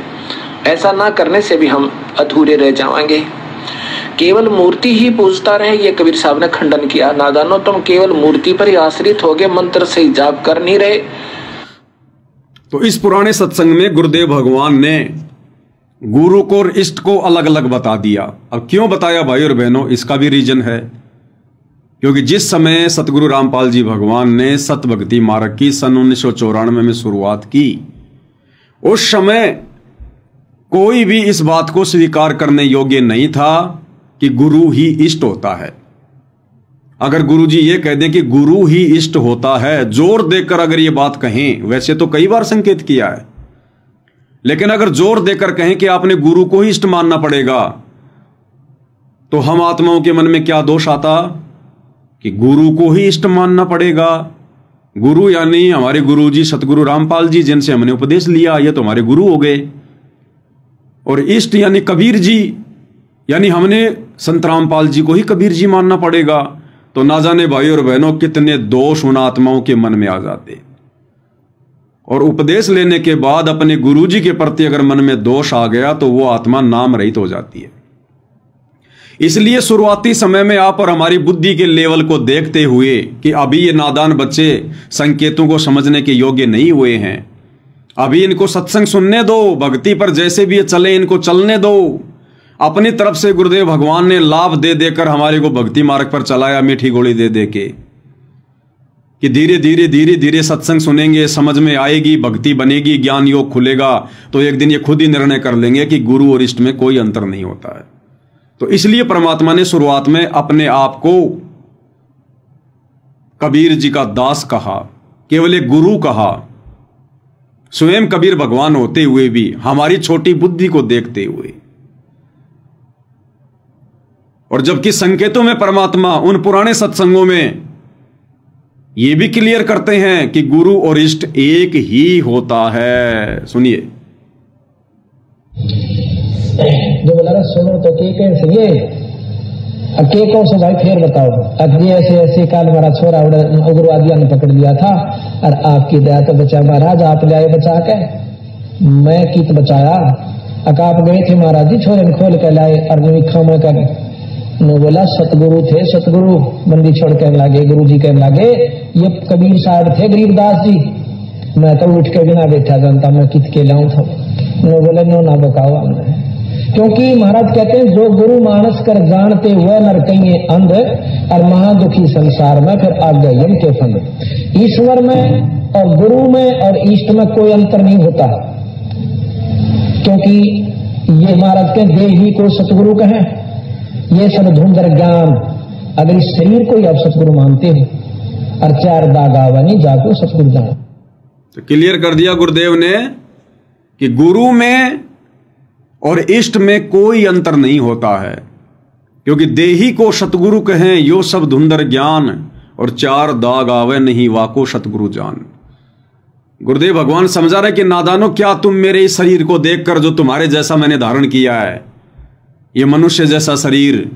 B: ऐसा ना करने से भी हम अधूरे रह जाएंगे। केवल मूर्ति ही पूजता रहे, ये कबीर साहब ने खंडन किया। नादानो, तुम केवल मूर्ति पर ही आश्रित हो गए, मंत्र से ही जाप कर नहीं रहे।
A: तो इस पुराने सत्संग में गुरुदेव भगवान ने गुरु को और इष्ट को अलग अलग बता दिया। अब क्यों बताया भाई और बहनों, इसका भी रीजन है, क्योंकि जिस समय सतगुरु रामपाल जी भगवान ने सत भक्ति मार्ग की सन 1994 में शुरुआत की, उस समय कोई भी इस बात को स्वीकार करने योग्य नहीं था कि गुरु ही इष्ट होता है। अगर गुरु जी ये कह दें कि गुरु ही इष्ट होता है, जोर देकर अगर ये बात कहें, वैसे तो कई बार संकेत किया है, लेकिन अगर जोर देकर कहें कि आपने गुरु को ही इष्ट मानना पड़ेगा, तो हम आत्माओं के मन में क्या दोष आता कि गुरु को ही इष्ट मानना पड़ेगा। गुरु यानी हमारे गुरु जी सतगुरु रामपाल जी, जिनसे हमने उपदेश लिया, ये तो हमारे गुरु हो गए। और इष्ट यानी कबीर जी, यानी हमने संत रामपाल जी को ही कबीर जी मानना पड़ेगा। तो ना जाने भाई और बहनों कितने दोष उन आत्माओं के मन में आ जाते। और उपदेश लेने के बाद अपने गुरु जी के प्रति अगर मन में दोष आ गया तो वो आत्मा नाम रहित हो जाती है। इसलिए शुरुआती समय में आप और हमारी बुद्धि के लेवल को देखते हुए कि अभी ये नादान बच्चे संकेतों को समझने के योग्य नहीं हुए हैं, अभी इनको सत्संग सुनने दो, भक्ति पर जैसे भी ये चले इनको चलने दो। अपनी तरफ से गुरुदेव भगवान ने लाभ दे देकर हमारे को भक्ति मार्ग पर चलाया, मीठी गोली दे दे के। कि धीरे धीरे धीरे धीरे सत्संग सुनेंगे, समझ में आएगी, भक्ति बनेगी, ज्ञान योग खुलेगा, तो एक दिन ये खुद ही निर्णय कर लेंगे कि गुरु और इष्ट में कोई अंतर नहीं होता है। तो इसलिए परमात्मा ने शुरुआत में अपने आप को कबीर जी का दास कहा, केवल एक गुरु कहा। स्वयं कबीर भगवान होते हुए भी हमारी छोटी बुद्धि को देखते हुए, और जबकि संकेतों में परमात्मा उन पुराने सत्संगों में ये भी क्लियर करते हैं कि गुरु और इष्ट एक ही होता है। सुनिए,
C: जो बोला रहा सुनो तो के कैसे ये के कौन से भाई फिर बताओ। अब ये ऐसे ऐसे काल हमारा छोरा उग्रवादियों ने पकड़ लिया था और आपकी दया तो बचा महाराज, आप ले आए बचा के, मैं कित बचाया। अकाप गए थे महाराज जी, छोरे खोल के लाए और निखा में कर नो बोला सतगुरु थे, सतगुरु बंदी छोड़ कहने लगे, गुरु जी कहने लगे ये कबीर साहब थे गरीबदास जी, मैं तो उठ के बिना बैठा जानता, मैं कित के लाऊं था। नो बोले नो ना बकाओ हमने, क्योंकि महाराज कहते हैं जो गुरु मानस कर जानते हुए नर कहीं अंध और महादुखी संसार में फिर आ गए यम के फंद। ईश्वर में और गुरु में और इष्ट में कोई अंतर नहीं होता, क्योंकि ये महाराज के देही को सतगुरु कहें, ये सब धुंधर ज्ञान। अगर इस शरीर को ही आप सतगुरु मानते हो और चार दाग आवा नहीं जाको सतगुरु जान।
A: तो क्लियर कर दिया गुरुदेव ने कि गुरु में और इष्ट में कोई अंतर नहीं होता है, क्योंकि देही को सतगुरु कहें यो सब धुंधर ज्ञान, और चार दाग आवे नहीं वाको सतगुरु जान। गुरुदेव भगवान समझा रहे कि नादानो, क्या तुम मेरे इस शरीर को देखकर, जो तुम्हारे जैसा मैंने धारण किया है, ये मनुष्य जैसा शरीर,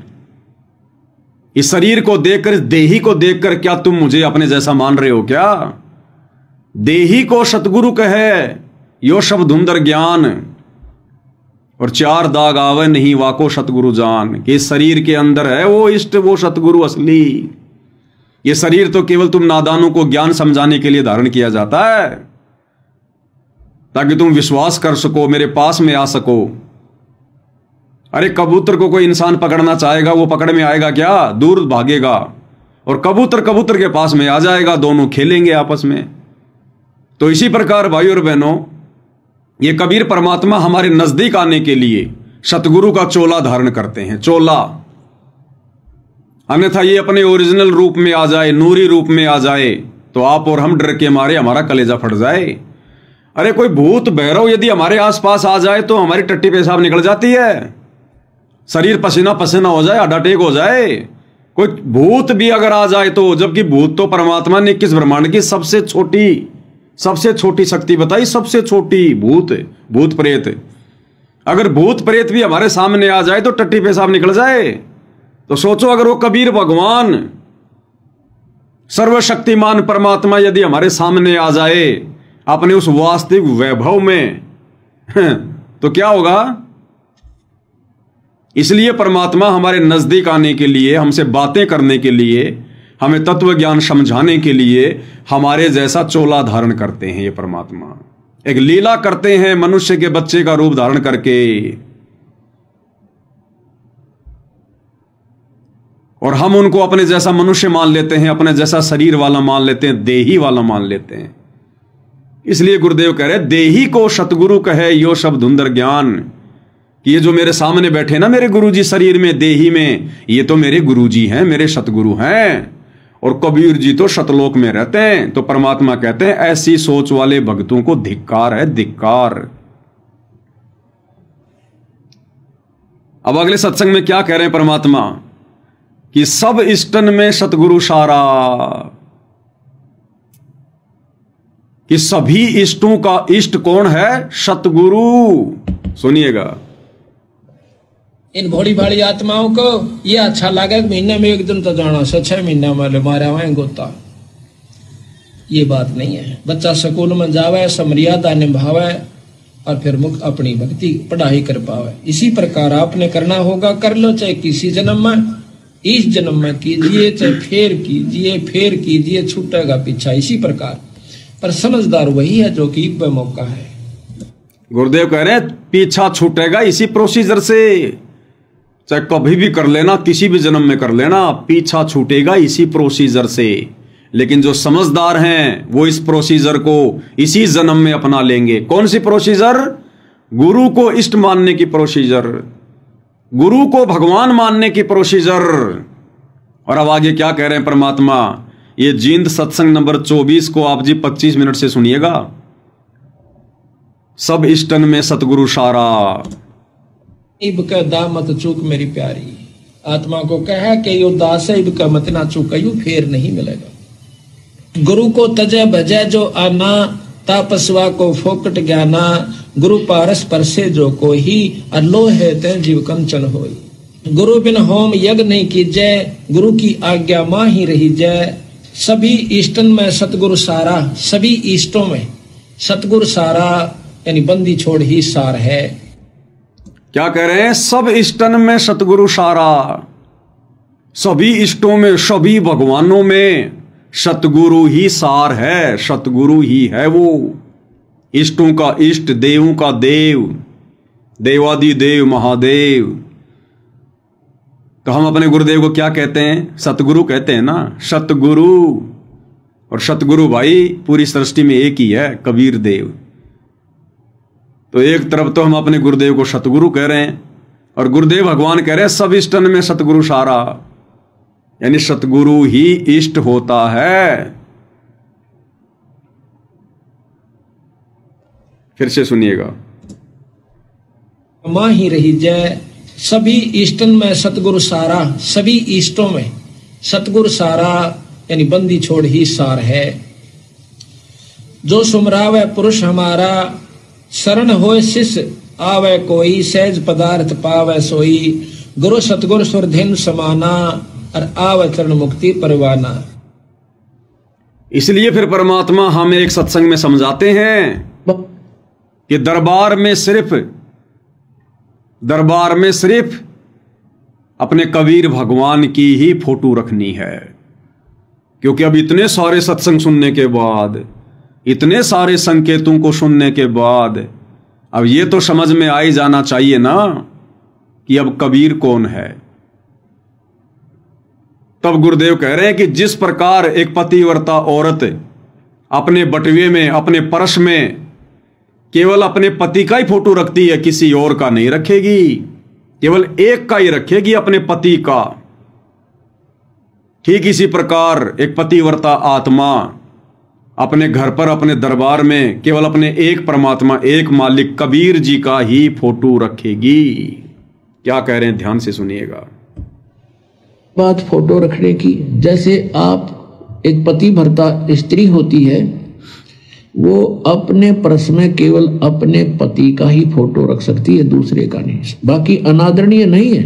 A: इस शरीर को देखकर, इस देही को देखकर क्या तुम मुझे अपने जैसा मान रहे हो क्या? देही को सतगुरु कहे यो सब धुंधर ज्ञान, और चार दाग आवे नहीं वाको सतगुरु जान। कि इस शरीर के अंदर है वो इष्ट, वो सतगुरु असली। ये शरीर तो केवल तुम नादानों को ज्ञान समझाने के लिए धारण किया जाता है, ताकि तुम विश्वास कर सको, मेरे पास में आ सको। अरे कबूतर को कोई इंसान पकड़ना चाहेगा, वो पकड़ में आएगा क्या? दूर भागेगा। और कबूतर कबूतर के पास में आ जाएगा, दोनों खेलेंगे आपस में। तो इसी प्रकार भाई और बहनों, ये कबीर परमात्मा हमारे नजदीक आने के लिए सतगुरु का चोला धारण करते हैं, चोला। अन्यथा ये अपने ओरिजिनल रूप में आ जाए, नूरी रूप में आ जाए, तो आप और हम डर के मारे हमारा कलेजा फट जाए। अरे कोई भूत भैरव यदि हमारे आसपास आ जाए तो हमारी टट्टी पेशाब निकल जाती है, शरीर पसीना पसीना हो जाए, अडाटेक हो जाए। कोई भूत भी अगर आ जाए तो, जबकि भूत तो परमात्मा ने किस ब्रह्मांड की सबसे छोटी शक्ति बताई, सबसे छोटी भूत प्रेत। अगर भूत प्रेत भी हमारे सामने आ जाए तो टट्टी पेशाब निकल जाए। तो सोचो, अगर वो कबीर भगवान सर्वशक्तिमान परमात्मा यदि हमारे सामने आ जाए अपने उस वास्तविक वैभव में तो क्या होगा? इसलिए परमात्मा हमारे नजदीक आने के लिए, हमसे बातें करने के लिए, हमें तत्व ज्ञान समझाने के लिए हमारे जैसा चोला धारण करते हैं। ये परमात्मा एक लीला करते हैं, मनुष्य के बच्चे का रूप धारण करके, और हम उनको अपने जैसा मनुष्य मान लेते हैं, अपने जैसा शरीर वाला मान लेते हैं, देही वाला मान लेते हैं। इसलिए गुरुदेव कह रहे देही को सतगुरु कहे यो सब धुंधर ज्ञान। कि ये जो मेरे सामने बैठे ना मेरे गुरुजी शरीर में, देही में, ये तो मेरे गुरुजी हैं, मेरे सतगुरु हैं। और कबीर जी तो सतलोक में रहते हैं। तो परमात्मा कहते हैं ऐसी सोच वाले भक्तों को धिक्कार है, धिक्कार। अब अगले सत्संग में क्या कह रहे हैं परमात्मा? कि सब इष्टन में सतगुरु सारा, कि सभी इष्टों का इष्ट कौन है? सतगुरु। सुनिएगा,
B: इन भोली भाली आत्माओं को ये अच्छा लगे महीने में एक दिन तो जाना से 6 महीना में मारा हुआ गोता, ये बात नहीं है। बच्चा स्कूल में जावे, समर्यादा निभावे और फिर मुक्त अपनी भक्ति पढ़ाई कर पावे। इसी प्रकार आपने करना होगा, कर लो, चाहे किसी जन्म में, इस जन्म में कीजिए, चाहे फेर कीजिए, छूटेगा पीछा। इसी प्रकार पर समझदार वही है जो कि मौका है।
A: गुरुदेव कह रहे हैं पीछा छूटेगा इसी प्रोसीजर से, चाहे कभी भी कर लेना, किसी भी जन्म में कर लेना, पीछा छूटेगा इसी प्रोसीजर से। लेकिन जो समझदार हैं वो इस प्रोसीजर को इसी जन्म में अपना लेंगे। कौन सी प्रोसीजर? गुरु को इष्ट मानने की प्रोसीजर, गुरु को भगवान मानने की प्रोसीजर। और अब आगे क्या कह रहे हैं परमात्मा? ये जींद सत्संग नंबर 24 को आप जी 25 मिनट से सुनिएगा। सब इष्टन में सतगुरु सारा,
B: इब का दा मत चूक मेरी प्यारी। आत्मा को कहा कि यो दास है, इब का मत ना चूक, यू फेर नहीं मिलेगा। गुरु को तजय भजय जो आना, तापस्वा को फोकट ज्ञाना। गुरु पारस परसे जो कोई, अल्लो है ते जीव कंचन होई। गुरु बिन होम यज्ञ नहीं कीजय, गुरु की आज्ञा मां ही रही जय। सभी इष्टन में सतगुरु सारा, सभी इष्टों में सतगुरु सारा, यानी बंदी छोड़ ही सार है।
A: क्या कह रहे हैं? सब इष्टन में सतगुरु सारा, सभी इष्टों में, सभी भगवानों में सतगुरु ही सार है, सतगुरु ही है वो। इष्टों का इष्ट, देवों का देव, देवादि देव महादेव। तो हम अपने गुरुदेव को क्या कहते हैं? सतगुरु कहते हैं ना, सतगुरु। और सतगुरु भाई पूरी सृष्टि में एक ही है, कबीर देव। तो एक तरफ तो हम अपने गुरुदेव को सतगुरु कह रहे हैं और गुरुदेव भगवान कह रहे हैं सब इष्टन में सतगुरु सारा, यानी सतगुरु ही इष्ट होता है। फिर से सुनिएगा।
B: मां ही रही जय। सभी इष्टन में सतगुरु सारा, सभी इष्टों में सतगुरु सारा, यानी बंदी छोड़ ही सार है। जो सुमरावे पुरुष हमारा, शरण होए शिष्य आवे कोई। सहज पदार्थ पावे सोई, गुरु सतगुरु सुरधेनु समाना। और आवे चरण मुक्ति परवाना।
A: इसलिए फिर परमात्मा हमें एक सत्संग में समझाते हैं कि दरबार में सिर्फ अपने कबीर भगवान की ही फोटो रखनी है। क्योंकि अब इतने सारे सत्संग सुनने के बाद, इतने सारे संकेतों को सुनने के बाद अब ये तो समझ में आ ही जाना चाहिए ना कि अब कबीर कौन है। तब गुरुदेव कह रहे हैं कि जिस प्रकार एक पतिव्रता औरत अपने बटुए में, अपने पर्स में केवल अपने पति का ही फोटो रखती है, किसी और का नहीं रखेगी, केवल एक का ही रखेगी, अपने पति का। ठीक इसी प्रकार एक पतिव्रता आत्मा अपने घर पर, अपने दरबार में केवल अपने एक परमात्मा, एक मालिक कबीर जी का ही फोटो रखेगी। क्या कह रहे हैं? ध्यान से सुनिएगा।
B: बात फोटो रखने की, जैसे आप एक पतिव्रता स्त्री होती है, वो अपने पर्स में केवल अपने पति का ही फोटो रख सकती है, दूसरे का नहीं। बाकी अनादरणीय नहीं है,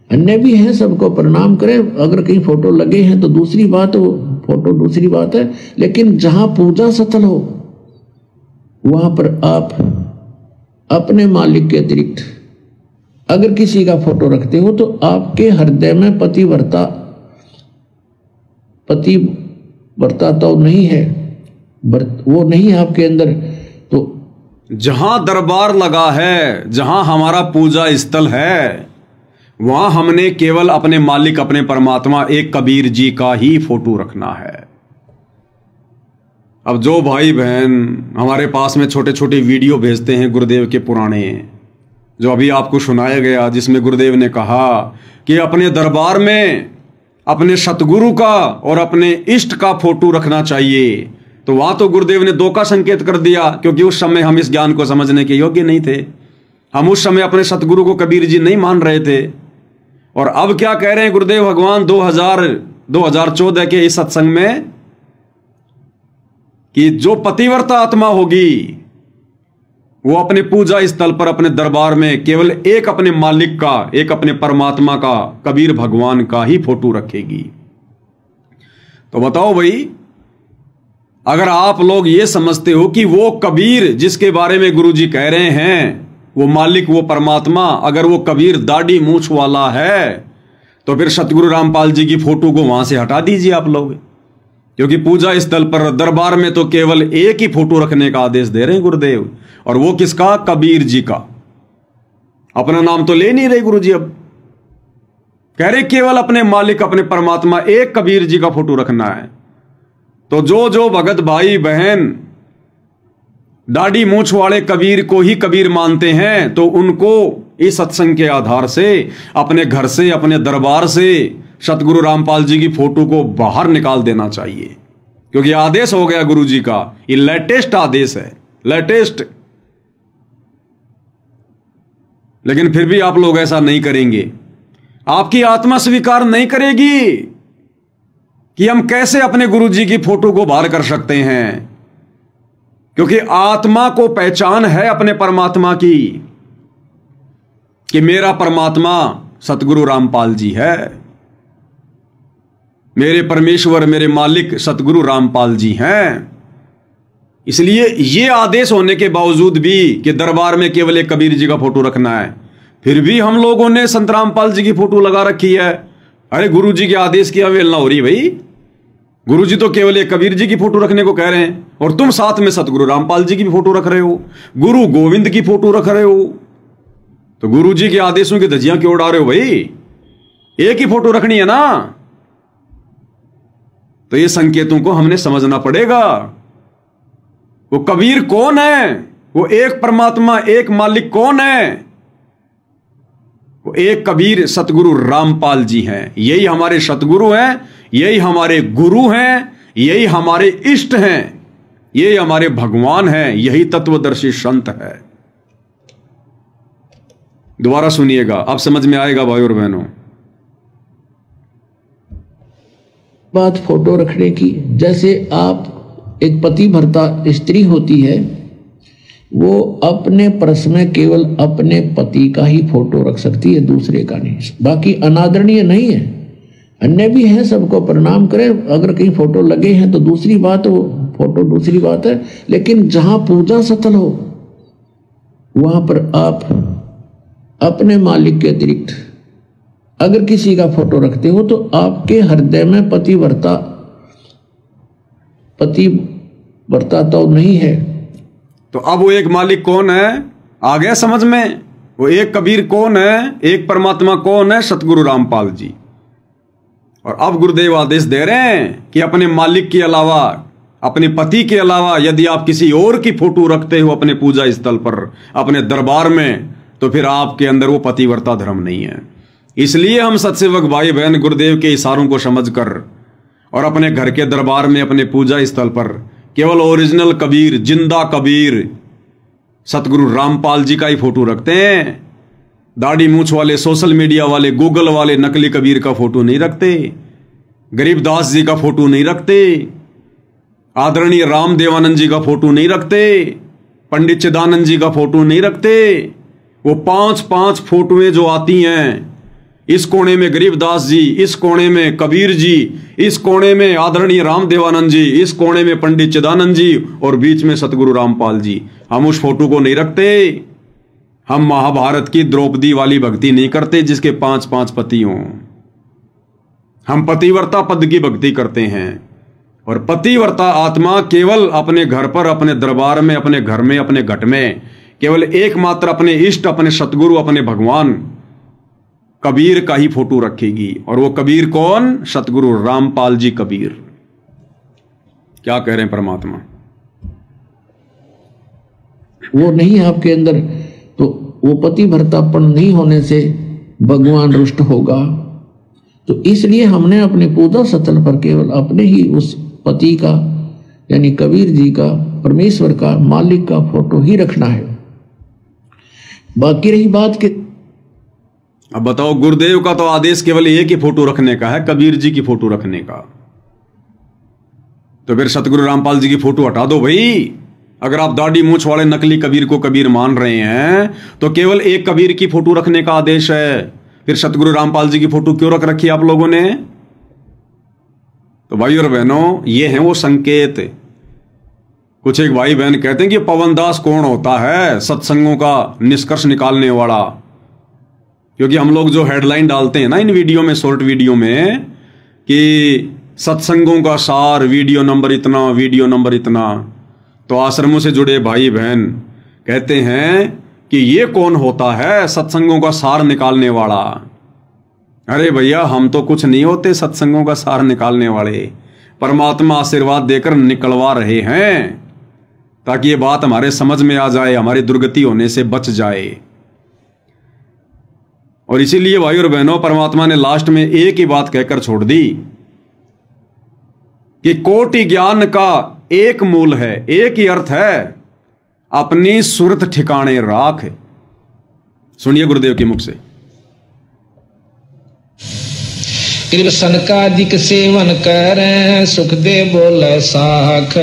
B: अन्य भी है, सबको प्रणाम करें। अगर कहीं फोटो लगे हैं तो दूसरी बात, वो फोटो दूसरी बात है। लेकिन जहां पूजा स्थल हो वहां पर आप अपने मालिक के अतिरिक्त अगर किसी का फोटो रखते हो तो आपके हृदय में पतिव्रता तो नहीं है, वो नहीं है आपके अंदर। तो
A: जहां दरबार लगा है, जहां हमारा पूजा स्थल है, वहां हमने केवल अपने मालिक, अपने परमात्मा, एक कबीर जी का ही फोटो रखना है। अब जो भाई बहन हमारे पास में छोटे छोटे वीडियो भेजते हैं गुरुदेव के पुराने, जो अभी आपको सुनाया गया, जिसमें गुरुदेव ने कहा कि अपने दरबार में अपने सतगुरु का और अपने इष्ट का फोटो रखना चाहिए, तो वहां तो गुरुदेव ने दो का संकेत कर दिया, क्योंकि उस समय हम इस ज्ञान को समझने के योग्य नहीं थे। हम उस समय अपने सतगुरु को कबीर जी नहीं मान रहे थे। और अब क्या कह रहे हैं गुरुदेव भगवान 2014 के इस सत्संग में कि जो पतिव्रता आत्मा होगी वो अपने पूजा स्थल पर, अपने दरबार में केवल एक अपने मालिक का, एक अपने परमात्मा का, कबीर भगवान का ही फोटो रखेगी। तो बताओ भाई, अगर आप लोग ये समझते हो कि वो कबीर जिसके बारे में गुरुजी कह रहे हैं, वो मालिक, वो परमात्मा, अगर वो कबीर दाढ़ी मूछ वाला है, तो फिर सतगुरु रामपाल जी की फोटो को वहां से हटा दीजिए आप लोग। क्योंकि पूजा स्थल पर, दरबार में तो केवल एक ही फोटो रखने का आदेश दे रहे हैं गुरुदेव, और वो किसका? कबीर जी का। अपना नाम तो ले नहीं रहे गुरुजी। अब कह रहे केवल अपने मालिक, अपने परमात्मा, एक कबीर जी का फोटो रखना है। तो जो भगत भाई बहन दाढ़ी मूछ वाले कबीर को ही कबीर मानते हैं, तो उनको इस सत्संग के आधार से अपने घर से, अपने दरबार से सतगुरु रामपाल जी की फोटो को बाहर निकाल देना चाहिए, क्योंकि आदेश हो गया गुरु जी का। ये लेटेस्ट आदेश है, लेटेस्ट। लेकिन फिर भी आप लोग ऐसा नहीं करेंगे। आपकी आत्मा स्वीकार नहीं करेगी कि हम कैसे अपने गुरु जी की फोटो को बाहर कर सकते हैं, क्योंकि आत्मा को पहचान है अपने परमात्मा की कि मेरा परमात्मा सतगुरु रामपाल जी है, मेरे परमेश्वर, मेरे मालिक सतगुरु रामपाल जी हैं। इसलिए ये आदेश होने के बावजूद भी कि दरबार में केवल एक कबीर जी का फोटो रखना है, फिर भी हम लोगों ने संत रामपाल जी की फोटो लगा रखी है। अरे गुरु जी के आदेश की अवहेलना हो रही भाई। गुरु जी तो केवल एक कबीर जी की फोटो रखने को कह रहे हैं, और तुम साथ में सतगुरु रामपाल जी की भी फोटो रख रहे हो, गुरु गोविंद की फोटो रख रहे हो। तो गुरु जी के आदेशों की धज्जियां क्यों उड़ा रहे हो भाई? एक ही फोटो रखनी है ना। तो ये संकेतों को हमने समझना पड़ेगा। वो कबीर कौन है? वो एक परमात्मा, एक मालिक कौन है? वो एक कबीर सतगुरु रामपाल जी हैं। यही हमारे सतगुरु हैं, यही हमारे गुरु हैं, यही हमारे इष्ट हैं, यही हमारे भगवान हैं, यही तत्वदर्शी संत है। दोबारा सुनिएगा, आप समझ में आएगा भाई और बहनों।
B: बात फोटो रखने की, जैसे आप एक पति भर्ता स्त्री होती है, वो अपने पर्स में केवल अपने पति का ही फोटो रख सकती है, दूसरे का नहीं। बाकी अनादरणीय नहीं है, अन्य भी है, सबको प्रणाम करें। अगर कहीं फोटो लगे हैं तो दूसरी बात, वो फोटो दूसरी बात है, लेकिन जहां पूजा स्थल हो वहां पर आप अपने मालिक के अतिरिक्त अगर किसी का फोटो रखते हो तो आपके हृदय में पतिव्रता तो नहीं है।
A: तो अब वो एक मालिक कौन है? आ गया समझ में? वो एक कबीर कौन है? एक परमात्मा कौन है? सतगुरु रामपाल जी। और अब गुरुदेव आदेश दे रहे हैं कि अपने मालिक के अलावा, अपने पति के अलावा यदि आप किसी और की फोटो रखते हो अपने पूजा स्थल पर, अपने दरबार में, तो फिर आपके अंदर वो पतिव्रता धर्म नहीं है। इसलिए हम सत्सेवक भाई बहन गुरुदेव के इशारों को समझकर और अपने घर के दरबार में, अपने पूजा स्थल पर केवल ओरिजिनल कबीर, जिंदा कबीर सतगुरु रामपाल जी का ही फोटो रखते हैं। दाढ़ी मूछ वाले, सोशल मीडिया वाले, गूगल वाले नकली कबीर का फोटो नहीं रखते, गरीबदास जी का फोटो नहीं रखते, आदरणीय राम देवानंद जी का फोटो नहीं रखते, पंडित चिदानंद जी का फोटो नहीं रखते। वो 5-5 फोटोएं जो आती हैं, इस कोने में गरीबदास जी, इस कोने में कबीर जी, इस कोने में आदरणीय राम देवानंद जी, इस कोने में पंडित चिदानंद जी, और बीच में सतगुरु रामपाल जी। हम उस फोटो को नहीं रखते। हम महाभारत की द्रौपदी वाली भक्ति नहीं करते जिसके 5-5 पति हों। हम पतिव्रता पद की भक्ति करते हैं, और पतिव्रता आत्मा केवल अपने घर पर, अपने दरबार में, अपने घर में, अपने घट में केवल एकमात्र अपने इष्ट, अपने सतगुरु, अपने भगवान कबीर का ही फोटो रखेगी। और वो कबीर कौन? सतगुरु रामपाल जी कबीर। क्या कह रहे हैं परमात्मा?
B: वो नहीं आपके अंदर, तो वो पतिव्रतापन नहीं होने से भगवान रुष्ट होगा। तो इसलिए हमने अपने पूजा स्थल पर केवल अपने ही उस पति का, यानी कबीर जी का, परमेश्वर का, मालिक का फोटो ही रखना है। बाकी रही बात कि
A: अब बताओ, गुरुदेव का तो आदेश केवल एक ही फोटो रखने का है, कबीर जी की फोटो रखने का। तो फिर सतगुरु रामपाल जी की फोटो हटा दो भाई। अगर आप दाढ़ी मूछ वाले नकली कबीर को कबीर मान रहे हैं तो केवल एक कबीर की फोटो रखने का आदेश है। फिर सतगुरु रामपाल जी की फोटो क्यों रख रखी आप लोगों ने? तो भाई और बहनों, ये हैं वो संकेत। कुछ एक भाई बहन कहते हैं कि पवनदास कौन होता है सत्संगों का निष्कर्ष निकालने वाला। क्योंकि हम लोग जो हेडलाइन डालते हैं ना इन वीडियो में, शॉर्ट वीडियो में, कि सत्संगों का सार, वीडियो नंबर इतना, वीडियो नंबर इतना, तो आश्रमों से जुड़े भाई बहन कहते हैं कि ये कौन होता है सत्संगों का सार निकालने वाला। अरे भैया, हम तो कुछ नहीं होते सत्संगों का सार निकालने वाले। परमात्मा आशीर्वाद देकर निकलवा रहे हैं ताकि ये बात हमारे समझ में आ जाए, हमारी दुर्गति होने से बच जाए। और इसीलिए भाई और बहनों, परमात्मा ने लास्ट में एक ही बात कहकर छोड़ दी कि कोटि ज्ञान का एक मूल है, एक ही अर्थ है, अपनी सुरत ठिकाने राख। सुनिए गुरुदेव के मुख से।
C: कृप सनकादिक सेवन कर सुख दे बोले साख।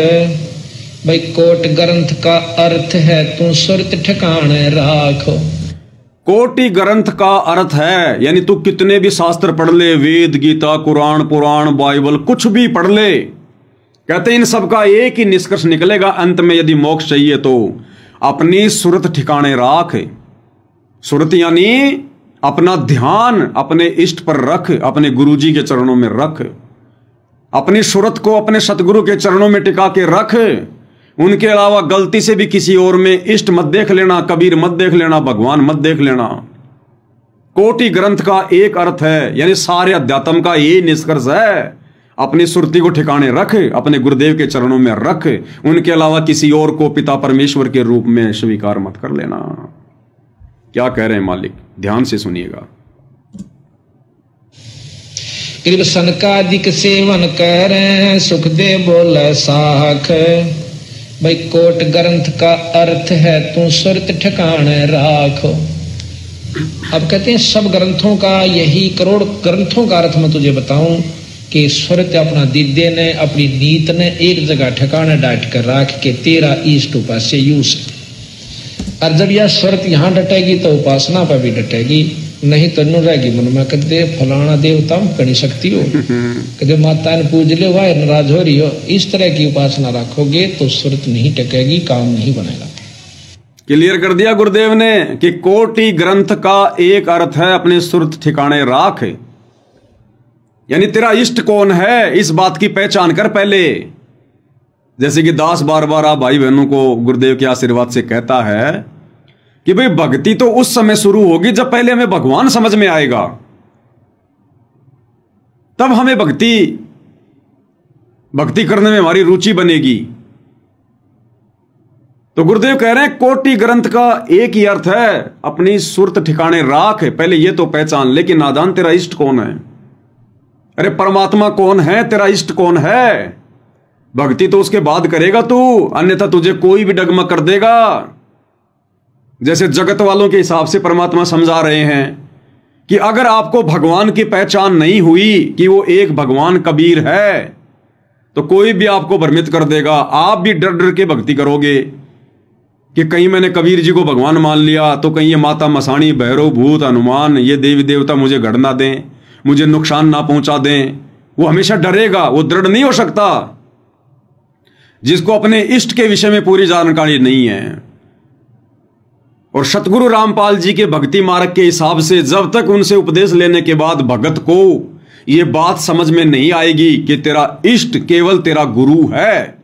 C: भाई कोट ग्रंथ का अर्थ है तू सुरत ठिकाने राखो।
A: कोटि ग्रंथ का अर्थ है यानी तू कितने भी शास्त्र पढ़ ले, वेद, गीता, कुरान, पुराण, बाइबल, कुछ भी पढ़ ले, कहते इन सब का एक ही निष्कर्ष निकलेगा अंत में, यदि मोक्ष चाहिए तो अपनी सुरत ठिकाने राख। सुरत यानी अपना ध्यान अपने इष्ट पर रख, अपने गुरुजी के चरणों में रख, अपनी सुरत को अपने सतगुरु के चरणों में टिका के रख। उनके अलावा गलती से भी किसी और में इष्ट मत देख लेना, कबीर मत देख लेना, भगवान मत देख लेना। कोटि ग्रंथ का एक अर्थ है यानी सारे अध्यात्म का ये निष्कर्ष है, अपनी सुरती को ठिकाने रख, अपने गुरुदेव के चरणों में रख, उनके अलावा किसी और को पिता परमेश्वर के रूप में स्वीकार मत कर लेना। क्या कह रहे हैं मालिक, ध्यान से सुनिएगा।
C: कृप सनकादिक सेवन कर सुख दे बोले साख। भाई कोट ग्रंथ का अर्थ है तू सुरत ठिकाने राखो। अब कहते हैं सब ग्रंथों का यही, करोड़ ग्रंथों का अर्थ मैं तुझे बताऊं कि सुरत अपना दिद्य ने, अपनी नीत ने एक जगह ठिकाने डाट कर राख के तेरा इष्ट उपास्य यूस। और जब यह सुरत यहाँ डटेगी तो उपासना पर भी डटेगी, नहीं तो नु रहेगी मन में कदे फलाना देवता कड़ी शक्ति हो, कदे माता ने पूज ले हुआ नाराज हो रही हो, इस तरह की उपासना रखोगे तो सुरत नहीं टकेगी, काम नहीं बनेगा।
A: क्लियर कर दिया गुरुदेव ने कि कोटि ग्रंथ का एक अर्थ है अपने सुरत ठिकाने राख, यानी तेरा इष्ट कौन है इस बात की पहचान कर पहले। जैसे कि दास बार बार आप भाई बहनों को गुरुदेव के आशीर्वाद से कहता है कि भाई भक्ति तो उस समय शुरू होगी जब पहले हमें भगवान समझ में आएगा, तब हमें भक्ति करने में हमारी रुचि बनेगी। तो गुरुदेव कह रहे हैं कोटि ग्रंथ का एक ही अर्थ है अपनी सुरत ठिकाने राख। पहले ये तो पहचान ले कि नादान तेरा इष्ट कौन है। अरे परमात्मा कौन है, तेरा इष्ट कौन है। भक्ति तो उसके बाद करेगा तू, अन्यथा तुझे कोई भी डगमग कर देगा। जैसे जगत वालों के हिसाब से परमात्मा समझा रहे हैं कि अगर आपको भगवान की पहचान नहीं हुई कि वो एक भगवान कबीर है तो कोई भी आपको भ्रमित कर देगा। आप भी डर डर के भक्ति करोगे कि कहीं मैंने कबीर जी को भगवान मान लिया तो कहीं ये माता मसाणी, भैरव, भूत, हनुमान, ये देवी देवता मुझे गढ़ ना दें, मुझे नुकसान ना पहुंचा दें। वो हमेशा डरेगा, वो दृढ़ नहीं हो सकता जिसको अपने इष्ट के विषय में पूरी जानकारी नहीं है। और सतगुरु रामपाल जी के भक्ति मार्ग के हिसाब से जब तक उनसे उपदेश लेने के बाद भगत को यह बात समझ में नहीं आएगी कि तेरा इष्ट केवल तेरा गुरु है,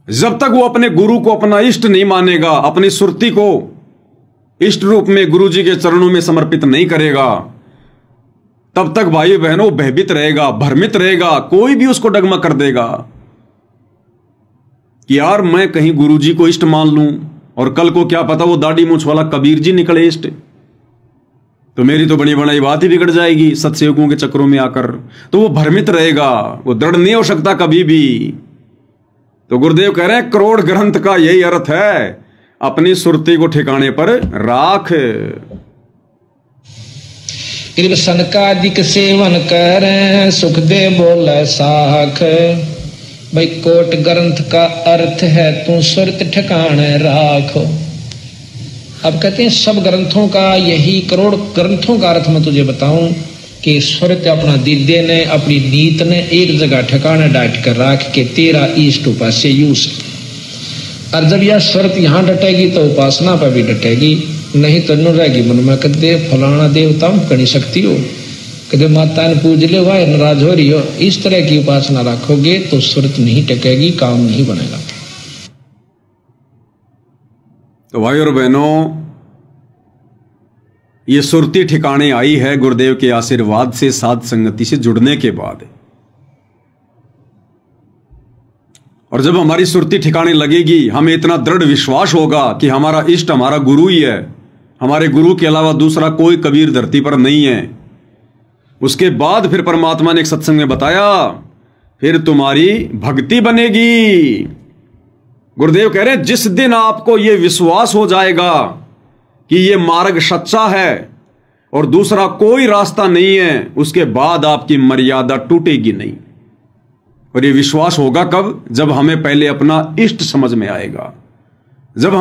A: जब तक वो अपने गुरु को अपना इष्ट नहीं मानेगा, अपनी सुरती को इष्ट रूप में गुरु जी के चरणों में समर्पित नहीं करेगा, तब तक भाई बहनों भयभीत रहेगा, भ्रमित रहेगा। कोई भी उसको डगमग कर देगा कि यार मैं कहीं गुरु जी को इष्ट मान लूं और कल को क्या पता वो दाढ़ी मूंछ वाला कबीर जी निकले इष्ट, तो मेरी तो बड़ी बड़ी बात ही बिगड़ जाएगी सत्सेवकों के चक्रों में आकर। तो वो भ्रमित रहेगा, वो दृढ़ नहीं हो सकता कभी भी। तो गुरुदेव कह रहे हैं करोड़ ग्रंथ का यही अर्थ है, अपनी सुरती को ठिकाने पर राख।
C: कृप सनकादिक सेवन कर सुख दे बोले साख। भाई कोट ग्रंथ का अर्थ है तू सुरत ठिकाने राखो। अब कहते हैं सब ग्रंथों का यही, करोड़ ग्रंथों का अर्थ मैं तुझे बताऊं कि सुरत अपना दिद्य ने, अपनी नीत ने एक जगह ठिकाने डाट कर राख के तेरा इष्ट उपास्य यूस। और जब यह सुरत यहाँ डटेगी तो उपासना पर भी डटेगी, नहीं तो नु रहेगी मन में कदे फलाना देवता कड़ी शक्ति हो, कदे माता ने पूज ले हुआ नाराज हो रही हो। इस तरह की उपासना रखोगे तो सुरत नहीं टकेगी, काम नहीं बनेगा।
A: तो भाई और बहनों, ये सुरती ठिकाने आई है गुरुदेव के आशीर्वाद से, साध संगति से जुड़ने के बाद। और जब हमारी सुरती ठिकाने लगेगी, हमें इतना दृढ़ विश्वास होगा कि हमारा इष्ट हमारा गुरु ही है, हमारे गुरु के अलावा दूसरा कोई कबीर धरती पर नहीं है, उसके बाद फिर परमात्मा ने एक सत्संग में बताया, फिर तुम्हारी भक्ति बनेगी। गुरुदेव कह रहे हैं जिस दिन आपको यह विश्वास हो जाएगा कि यह मार्ग सच्चा है और दूसरा कोई रास्ता नहीं है, उसके बाद आपकी मर्यादा टूटेगी नहीं। और यह विश्वास होगा कब? जब हमें पहले अपना इष्ट समझ में आएगा, जब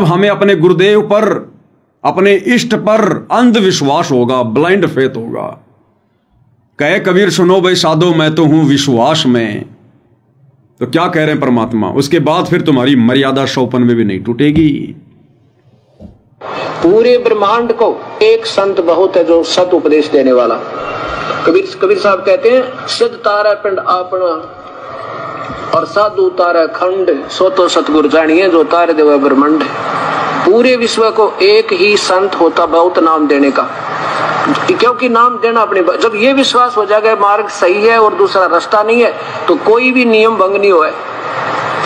A: हमें अपने गुरुदेव पर, अपने इष्ट पर अंधविश्वास होगा, ब्लाइंड फेथ होगा। कहे कबीर सुनो भाई साधो मैं तो हूं विश्वास में। तो क्या कह रहे हैं परमात्मा? उसके बाद फिर तुम्हारी मर्यादा 100 में भी नहीं टूटेगी।
B: पूरे ब्रह्मांड को एक संत बहुत है जो सत उपदेश देने वाला। कबीर साहब कहते हैं सिद्ध तारा पिंड आपना और साधु तारा खंड, सो तो सतगुरु जानिए जो तारे देव ब्रह्मांड। पूरे विश्व को एक ही संत होता बहुत नाम देने का, क्योंकि नाम देना अपने, जब ये विश्वास हो जाएगा मार्ग सही है और दूसरा रास्ता नहीं है, तो कोई भी नियम भंग नहीं हो,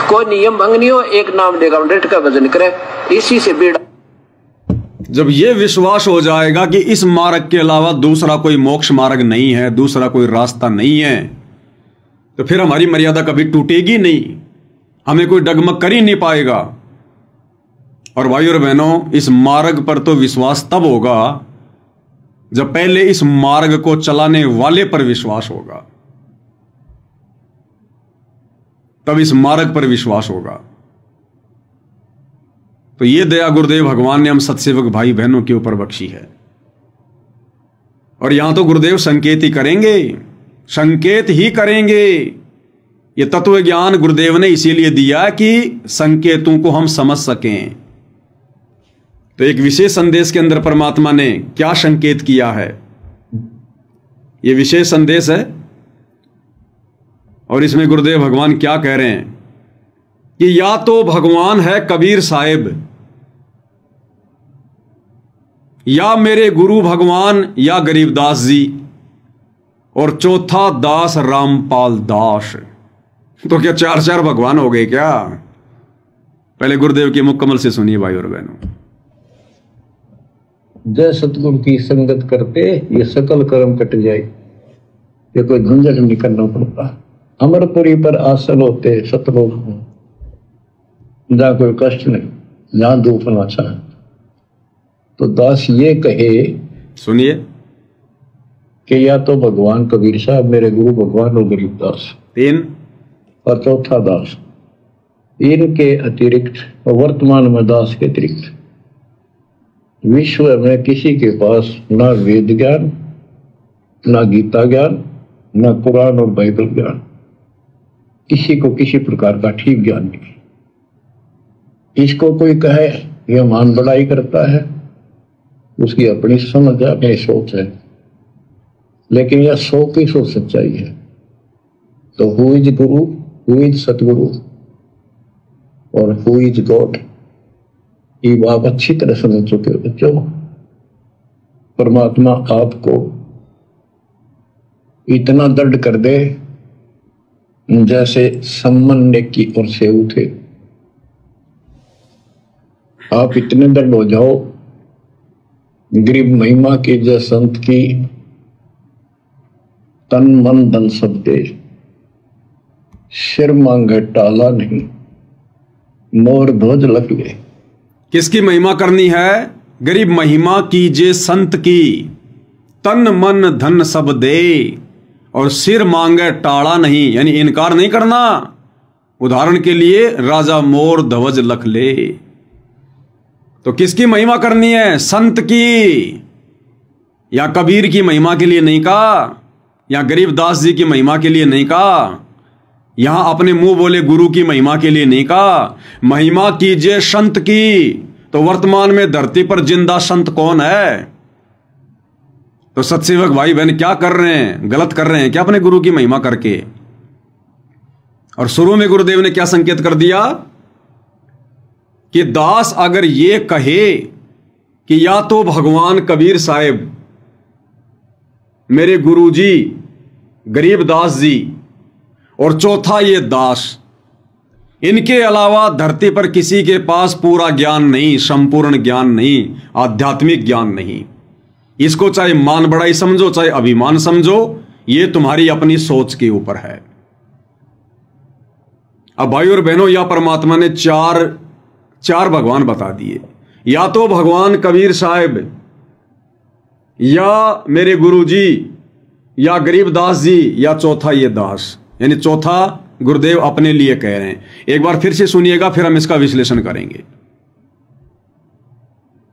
B: कोई नियम भंग नहीं हो, एक नाम देगा डेट का भजन करे, इसी से बेड़ा।
A: जब ये विश्वास हो जाएगा कि इस मार्ग के अलावा दूसरा कोई मोक्ष मार्ग नहीं है, दूसरा कोई रास्ता नहीं है, तो फिर हमारी मर्यादा कभी टूटेगी नहीं, हमें कोई डगमग कर ही नहीं पाएगा। और भाई और बहनों, इस मार्ग पर तो विश्वास तब होगा जब पहले इस मार्ग को चलाने वाले पर विश्वास होगा, तब इस मार्ग पर विश्वास होगा। तो ये दया गुरुदेव भगवान ने हम सत्सेवक भाई बहनों के ऊपर बख्शी है। और यहां तो गुरुदेव संकेत ही करेंगे, संकेत ही करेंगे। ये तत्व ज्ञान गुरुदेव ने इसीलिए दिया कि संकेतों को हम समझ सकें। तो एक विशेष संदेश के अंदर परमात्मा ने क्या संकेत किया है, यह विशेष संदेश है। और इसमें गुरुदेव भगवान क्या कह रहे हैं कि या तो भगवान है कबीर साहिब, या मेरे गुरु भगवान, या गरीबदास जी, और चौथा दास रामपाल दास। तो क्या 4 भगवान हो गए क्या? पहले गुरुदेव की मुकम्मल से सुनिए भाई और बहनों।
B: जय सतगुरु की संगत करते ये सकल कर्म कट जाए, ये कोई झंझट नहीं करना पड़ता। अमरपुरी पर आसन होते सतलोक में, जहां कोई कष्ट नहीं, जहां दुख ना चाहे। तो दास ये कहे, सुनिए, कि या तो भगवान कबीर साहब मेरे गुरु भगवान और गरीबदास, 3, और चौथा दास। इनके अतिरिक्त वर्तमान में दास के अतिरिक्त विश्व में किसी के पास ना वेद ज्ञान, ना गीता ज्ञान, ना कुरान और बाइबल ज्ञान, किसी को किसी प्रकार का ठीक ज्ञान नहीं। इसको कोई कहे यह मान बढ़ाई करता है, उसकी अपनी समझ है, अपनी सोच है, लेकिन यह 100% सच्चाई है। तो who is Guru, who is सतगुरु और हु इज गॉड, ये आप अच्छी तरह समझ चुके हो बच्चों। परमात्मा आपको इतना दृढ़ कर दे जैसे सम्मन की ओर से उठे, आप इतने दृढ़ हो जाओ, गरीब महिमा की जय संत की, तन मन धन सब दे, सिर मांगे टाला नहीं, मोर ध्वज लग गए।
A: किसकी महिमा करनी है? गरीब महिमा कीजे संत की, तन मन धन सब दे, और सिर मांगे टाड़ा नहीं, यानी इनकार नहीं करना। उदाहरण के लिए राजा मोर ध्वज लख ले। तो किसकी महिमा करनी है? संत की। या कबीर की महिमा के लिए नहीं कहा, या गरीबदास जी की महिमा के लिए नहीं कहा, यहां अपने मुंह बोले गुरु की महिमा के लिए नहीं कहा। महिमा कीजिए संत की। तो वर्तमान में धरती पर जिंदा संत कौन है? तो सत्सेवक भाई बहन क्या कर रहे हैं? गलत कर रहे हैं क्या अपने गुरु की महिमा करके? और शुरू में गुरुदेव ने क्या संकेत कर दिया कि दास अगर ये कहे कि या तो भगवान कबीर साहिब, मेरे गुरु जी गरीबदास जी, और चौथा ये दास, इनके अलावा धरती पर किसी के पास पूरा ज्ञान नहीं, संपूर्ण ज्ञान नहीं, आध्यात्मिक ज्ञान नहीं। इसको चाहे मान बढ़ाई समझो, चाहे अभिमान समझो, ये तुम्हारी अपनी सोच के ऊपर है। अब भाई और बहनों, या परमात्मा ने चार भगवान बता दिए, या तो भगवान कबीर साहब, या मेरे गुरुजी, या गरीबदास जी, या चौथा ये दास, यानी चौथा गुरुदेव अपने लिए कह रहे हैं। एक बार फिर से सुनिएगा, फिर हम इसका विश्लेषण करेंगे।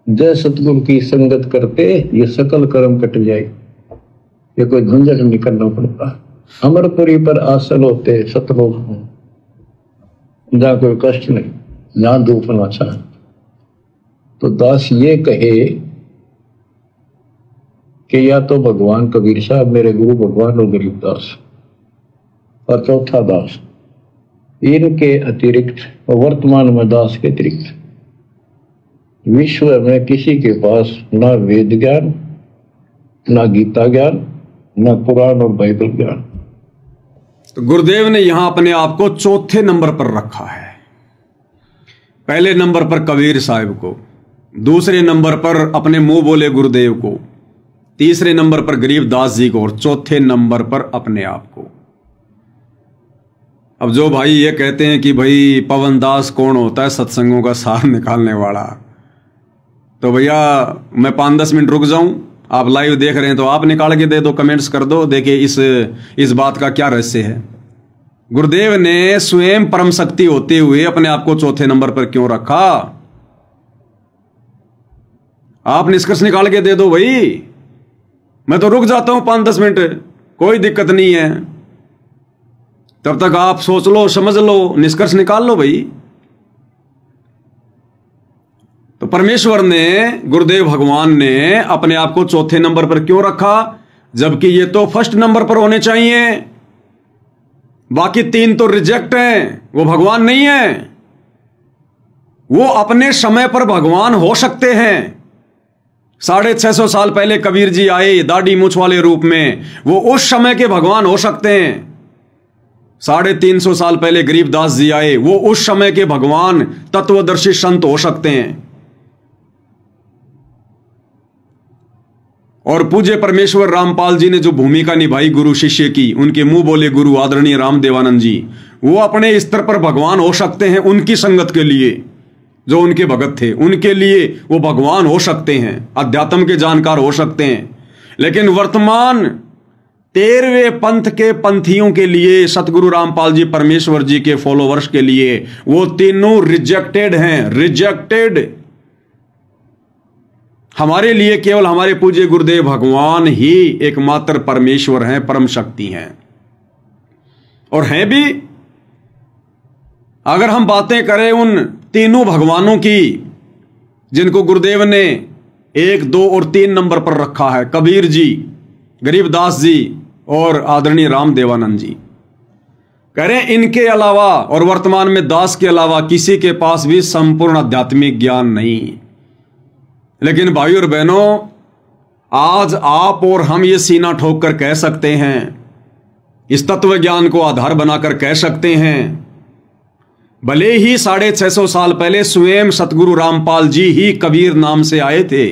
B: जय सतगुरु की संगत करते ये सकल कर्म कट जाए, ये कोई झंझट नहीं करना पड़ता। अमरपुरी पर आसन होते सतलोक में, जहां कोई कष्ट नहीं, जहां धूप ना छाए। तो दास ये कहे कि या तो भगवान कबीर साहब मेरे गुरु भगवान और गरीबदास, और चौथा दास, इनके अतिरिक्त वर्तमान में दास के अतिरिक्त विश्व में किसी के पास ना वेद ज्ञान, ना गीता ज्ञान, ना कुरान और बाइबल ज्ञान।
A: तो गुरुदेव ने यहां अपने आप को चौथे नंबर पर रखा है। पहले नंबर पर कबीर साहब को, दूसरे नंबर पर अपने मुंह बोले गुरुदेव को, तीसरे नंबर पर गरीबदास जी को, और चौथे नंबर पर अपने आप को। अब जो भाई ये कहते हैं कि भाई पवन दास कौन होता है, सत्संगों का सार निकालने वाला, तो भैया मैं 5-10 मिनट रुक जाऊं, आप लाइव देख रहे हैं तो आप निकाल के दे दो, कमेंट्स कर दो, देखिए इस बात का क्या रहस्य है। गुरुदेव ने स्वयं परम शक्ति होते हुए अपने आप को चौथे नंबर पर क्यों रखा? आप निष्कर्ष निकाल के दे दो भाई, मैं तो रुक जाता हूं 5-10 मिनट, कोई दिक्कत नहीं है। तब तक आप सोच लो, समझ लो, निष्कर्ष निकाल लो भाई। तो परमेश्वर ने, गुरुदेव भगवान ने अपने आप को चौथे नंबर पर क्यों रखा, जबकि ये तो फर्स्ट नंबर पर होने चाहिए। बाकी 3 तो रिजेक्ट हैं, वो भगवान नहीं है। वो अपने समय पर भगवान हो सकते हैं। 650 साल पहले कबीर जी आए दाढ़ी मूछ वाले रूप में, वो उस समय के भगवान हो सकते हैं। 350 साल पहले गरीबदास जी आए, वो उस समय के भगवान तत्वदर्शी संत हो सकते हैं। और पूज्य परमेश्वर रामपाल जी ने जो भूमिका निभाई गुरु शिष्य की, उनके मुंह बोले गुरु आदरणीय रामदेवानंद जी, वो अपने स्तर पर भगवान हो सकते हैं। उनकी संगत के लिए, जो उनके भगत थे, उनके लिए वो भगवान हो सकते हैं, अध्यात्म के जानकार हो सकते हैं। लेकिन वर्तमान 13वें पंथ के पंथियों के लिए, सतगुरु रामपाल जी परमेश्वर जी के फॉलोवर्स के लिए, वो तीनों रिजेक्टेड हैं, रिजेक्टेड। हमारे लिए केवल हमारे पूज्य गुरुदेव भगवान ही एकमात्र परमेश्वर हैं, परम शक्ति हैं। और हैं भी, अगर हम बातें करें उन तीनों भगवानों की जिनको गुरुदेव ने 1, 2 और 3 नंबर पर रखा है, कबीर जी, गरीबदास जी और आदरणीय रामदेवानंद जी, कह रहे हैं इनके अलावा और वर्तमान में दास के अलावा किसी के पास भी संपूर्ण आध्यात्मिक ज्ञान नहीं। लेकिन भाई और बहनों, आज आप और हम ये सीना ठोक कर कह सकते हैं, इस तत्व ज्ञान को आधार बनाकर कह सकते हैं, भले ही 650 साल पहले स्वयं सतगुरु रामपाल जी ही कबीर नाम से आए थे,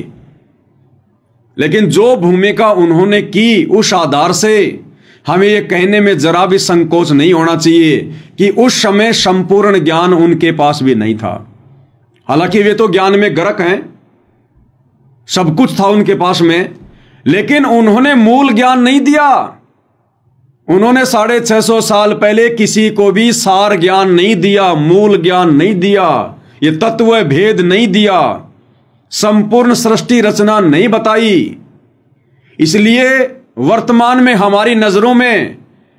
A: लेकिन जो भूमिका उन्होंने की, उस आधार से हमें यह कहने में जरा भी संकोच नहीं होना चाहिए कि उस समय संपूर्ण ज्ञान उनके पास भी नहीं था। हालांकि वे तो ज्ञान में गर्क हैं, सब कुछ था उनके पास में, लेकिन उन्होंने मूल ज्ञान नहीं दिया। उन्होंने 650 साल पहले किसी को भी सार ज्ञान नहीं दिया, मूल ज्ञान नहीं दिया, ये तत्व भेद नहीं दिया, संपूर्ण सृष्टि रचना नहीं बताई। इसलिए वर्तमान में हमारी नजरों में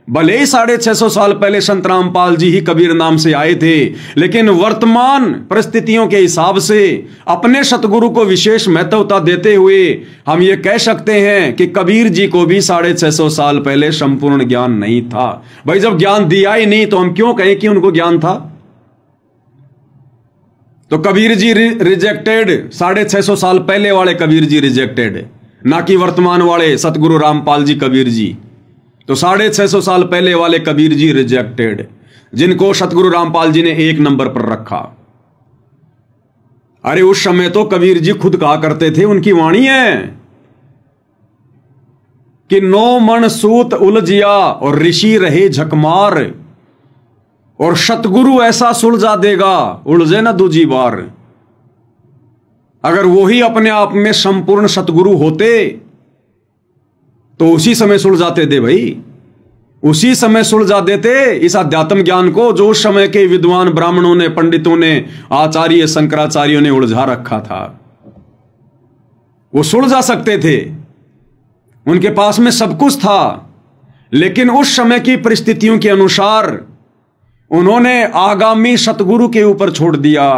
A: भले ही 650 साल पहले संत रामपाल जी ही कबीर नाम से आए थे, लेकिन वर्तमान परिस्थितियों के हिसाब से अपने सतगुरु को विशेष महत्वता देते हुए हम ये कह सकते हैं कि कबीर जी को भी 650 साल पहले संपूर्ण ज्ञान नहीं था। भाई जब ज्ञान दिया ही नहीं तो हम क्यों कहें कि उनको ज्ञान था? तो कबीर जी रिजेक्टेड, 650 साल पहले वाले कबीर जी रिजेक्टेड, ना कि वर्तमान वाले सतगुरु रामपाल जी कबीर जी। तो 650 साल पहले वाले कबीर जी रिजेक्टेड, जिनको सतगुरु रामपाल जी ने 1 नंबर पर रखा। अरे उस समय तो कबीर जी खुद कहा करते थे, उनकी वाणी है कि 9 मन सूत उलझिया और ऋषि रहे झकमार, और सतगुरु ऐसा सुलझा देगा उलझे ना दूजी बार। अगर वो ही अपने आप में संपूर्ण सतगुरु होते तो उसी समय सुलझाते दे भाई, उसी समय सुलझा देते इस अध्यात्म ज्ञान को जो उस समय के विद्वान ब्राह्मणों ने, पंडितों ने, आचार्य शंकराचार्यों ने उलझा रखा था। वो सुलझा सकते थे, उनके पास में सब कुछ था, लेकिन उस समय की परिस्थितियों के अनुसार उन्होंने आगामी सतगुरु के ऊपर छोड़ दिया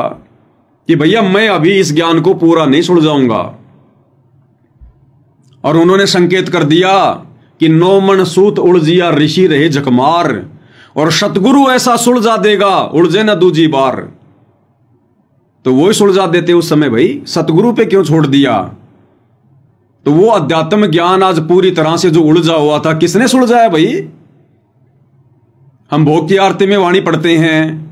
A: कि भैया मैं अभी इस ज्ञान को पूरा नहीं सुलझाऊंगा। और उन्होंने संकेत कर दिया कि 9 मन सूत उलझिया ऋषि रहे झकमार, और सतगुरु ऐसा सुलझा देगा उलझे ना दूजी बार। तो वो ही सुलझा देते उस समय भाई, सतगुरु पे क्यों छोड़ दिया? तो वो अध्यात्म ज्ञान आज पूरी तरह से जो उलझा हुआ था, किसने सुलझाया भाई? हम भोग की आरती में वाणी पढ़ते हैं,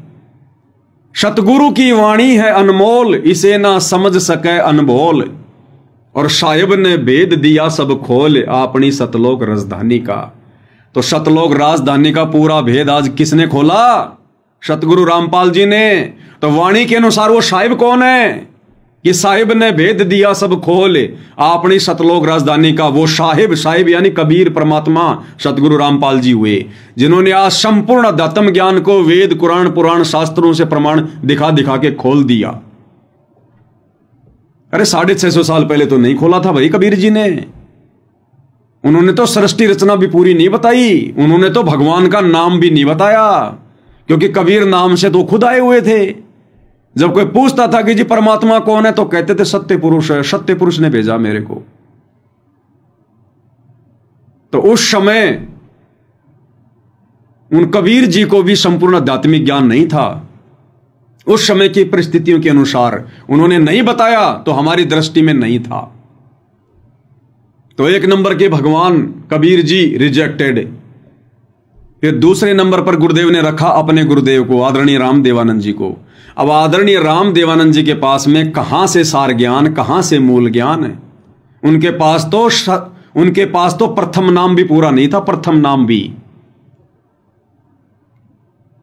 A: सतगुरु की वाणी है अनमोल, इसे ना समझ सके अनबोल, और साहिब ने भेद दिया सब खोल, अपनी सतलोक राजधानी का। तो सतलोक राजधानी का पूरा भेद आज किसने खोला? सतगुरु रामपाल जी ने। तो वाणी के अनुसार वो साहिब कौन है कि साहिब ने भेद दिया सब खोल, अपनी सतलोक राजधानी का? वो साहिब यानी कबीर परमात्मा सतगुरु रामपाल जी हुए, जिन्होंने आज संपूर्ण अध्यात्म ज्ञान को वेद, कुरान, पुराण, शास्त्रों से प्रमाण दिखा दिखा के खोल दिया। अरे 650 साल पहले तो नहीं खोला था भाई कबीर जी ने। उन्होंने तो सृष्टि रचना भी पूरी नहीं बताई, उन्होंने तो भगवान का नाम भी नहीं बताया, क्योंकि कबीर नाम से तो खुद आए हुए थे। जब कोई पूछता था कि जी परमात्मा कौन है, तो कहते थे सत्य पुरुष है, सत्य पुरुष ने भेजा मेरे को। तो उस समय उन कबीर जी को भी संपूर्ण आध्यात्मिक ज्ञान नहीं था। उस समय की परिस्थितियों के अनुसार उन्होंने नहीं बताया, तो हमारी दृष्टि में नहीं था। तो 1 नंबर के भगवान कबीर जी रिजेक्टेड। फिर दूसरे नंबर पर गुरुदेव ने रखा अपने गुरुदेव को, आदरणीय रामदेवानंद जी को। अब आदरणीय रामदेवानंद जी के पास में कहां से सार ज्ञान, कहां से मूल ज्ञान है? उनके पास तो प्रथम नाम भी पूरा नहीं था, प्रथम नाम भी।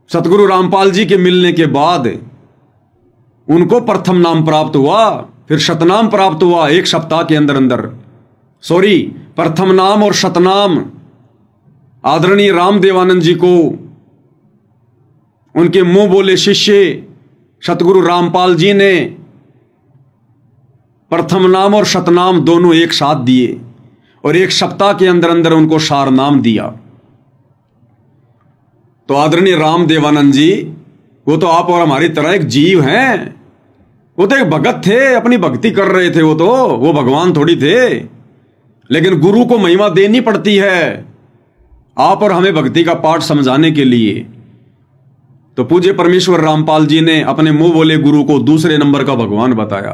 A: सतगुरु रामपाल जी के मिलने के बाद उनको प्रथम नाम प्राप्त हुआ, फिर शतनाम प्राप्त हुआ 1 सप्ताह के अंदर अंदर। प्रथम नाम और शतनाम आदरणीय रामदेवानंद जी को उनके मुंह बोले शिष्य सतगुरु रामपाल जी ने प्रथम नाम और शतनाम दोनों एक साथ दिए, और 1 सप्ताह के अंदर अंदर उनको सार नाम दिया। तो आदरणीय रामदेवानंद जी वो तो आप और हमारी तरह एक जीव हैं, वो तो एक भगत थे, अपनी भक्ति कर रहे थे। वो भगवान थोड़ी थे, लेकिन गुरु को महिमा देनी पड़ती है आप और हमें भक्ति का पाठ समझाने के लिए। तो पूज्य परमेश्वर रामपाल जी ने अपने मुंह बोले गुरु को दूसरे नंबर का भगवान बताया।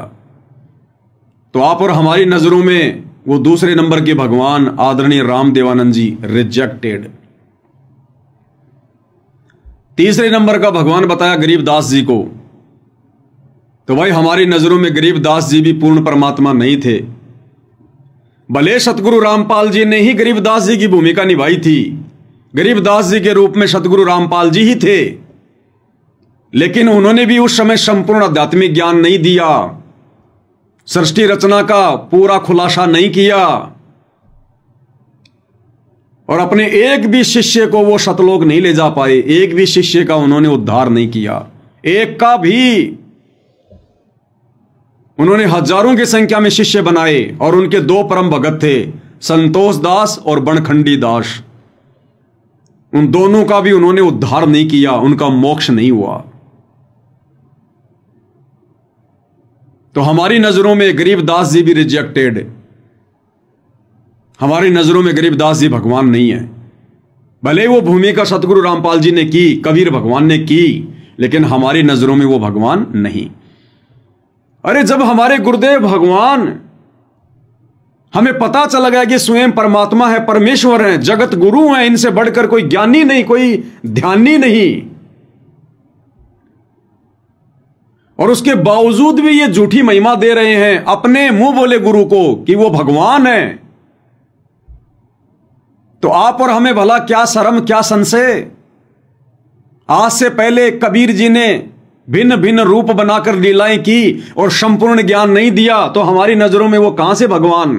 A: तो आप और हमारी नजरों में वो दूसरे नंबर के भगवान आदरणीय रामदेवानंद जी रिजेक्टेड। तीसरे नंबर का भगवान बताया गरीबदास जी को। तो भाई हमारी नजरों में गरीबदास जी भी पूर्ण परमात्मा नहीं थे। भले सतगुरु रामपाल जी ने ही गरीबदास जी की भूमिका निभाई थी, गरीबदास जी के रूप में सतगुरु रामपाल जी ही थे, लेकिन उन्होंने भी उस समय संपूर्ण आध्यात्मिक ज्ञान नहीं दिया, सृष्टि रचना का पूरा खुलासा नहीं किया, और अपने एक भी शिष्य को वो सतलोक नहीं ले जा पाए। एक भी शिष्य का उन्होंने उद्धार नहीं किया, एक का भी। उन्होंने हजारों की संख्या में शिष्य बनाए, और उनके 2 परम भगत थे, संतोष दास और बनखंडी दास। उन दोनों का भी उन्होंने उद्धार नहीं किया, उनका मोक्ष नहीं हुआ। तो हमारी नजरों में गरीबदास जी भी रिजेक्टेड। हमारी नजरों में गरीबदास जी भगवान नहीं है। भले वो भूमिका सतगुरु रामपाल जी ने की, कबीर भगवान ने की, लेकिन हमारी नजरों में वो भगवान नहीं। अरे जब हमारे गुरुदेव भगवान, हमें पता चला गया कि स्वयं परमात्मा है, परमेश्वर है, जगत गुरु है, इनसे बढ़कर कोई ज्ञानी नहीं, कोई ध्यानी नहीं, और उसके बावजूद भी ये झूठी महिमा दे रहे हैं अपने मुंह बोले गुरु को कि वो भगवान है। तो आप और हमें भला क्या शर्म क्या संशय। आज से पहले कबीर जी ने भिन्न भिन्न रूप बनाकर लीलाएं की और संपूर्ण ज्ञान नहीं दिया, तो हमारी नजरों में वो कहां से भगवान।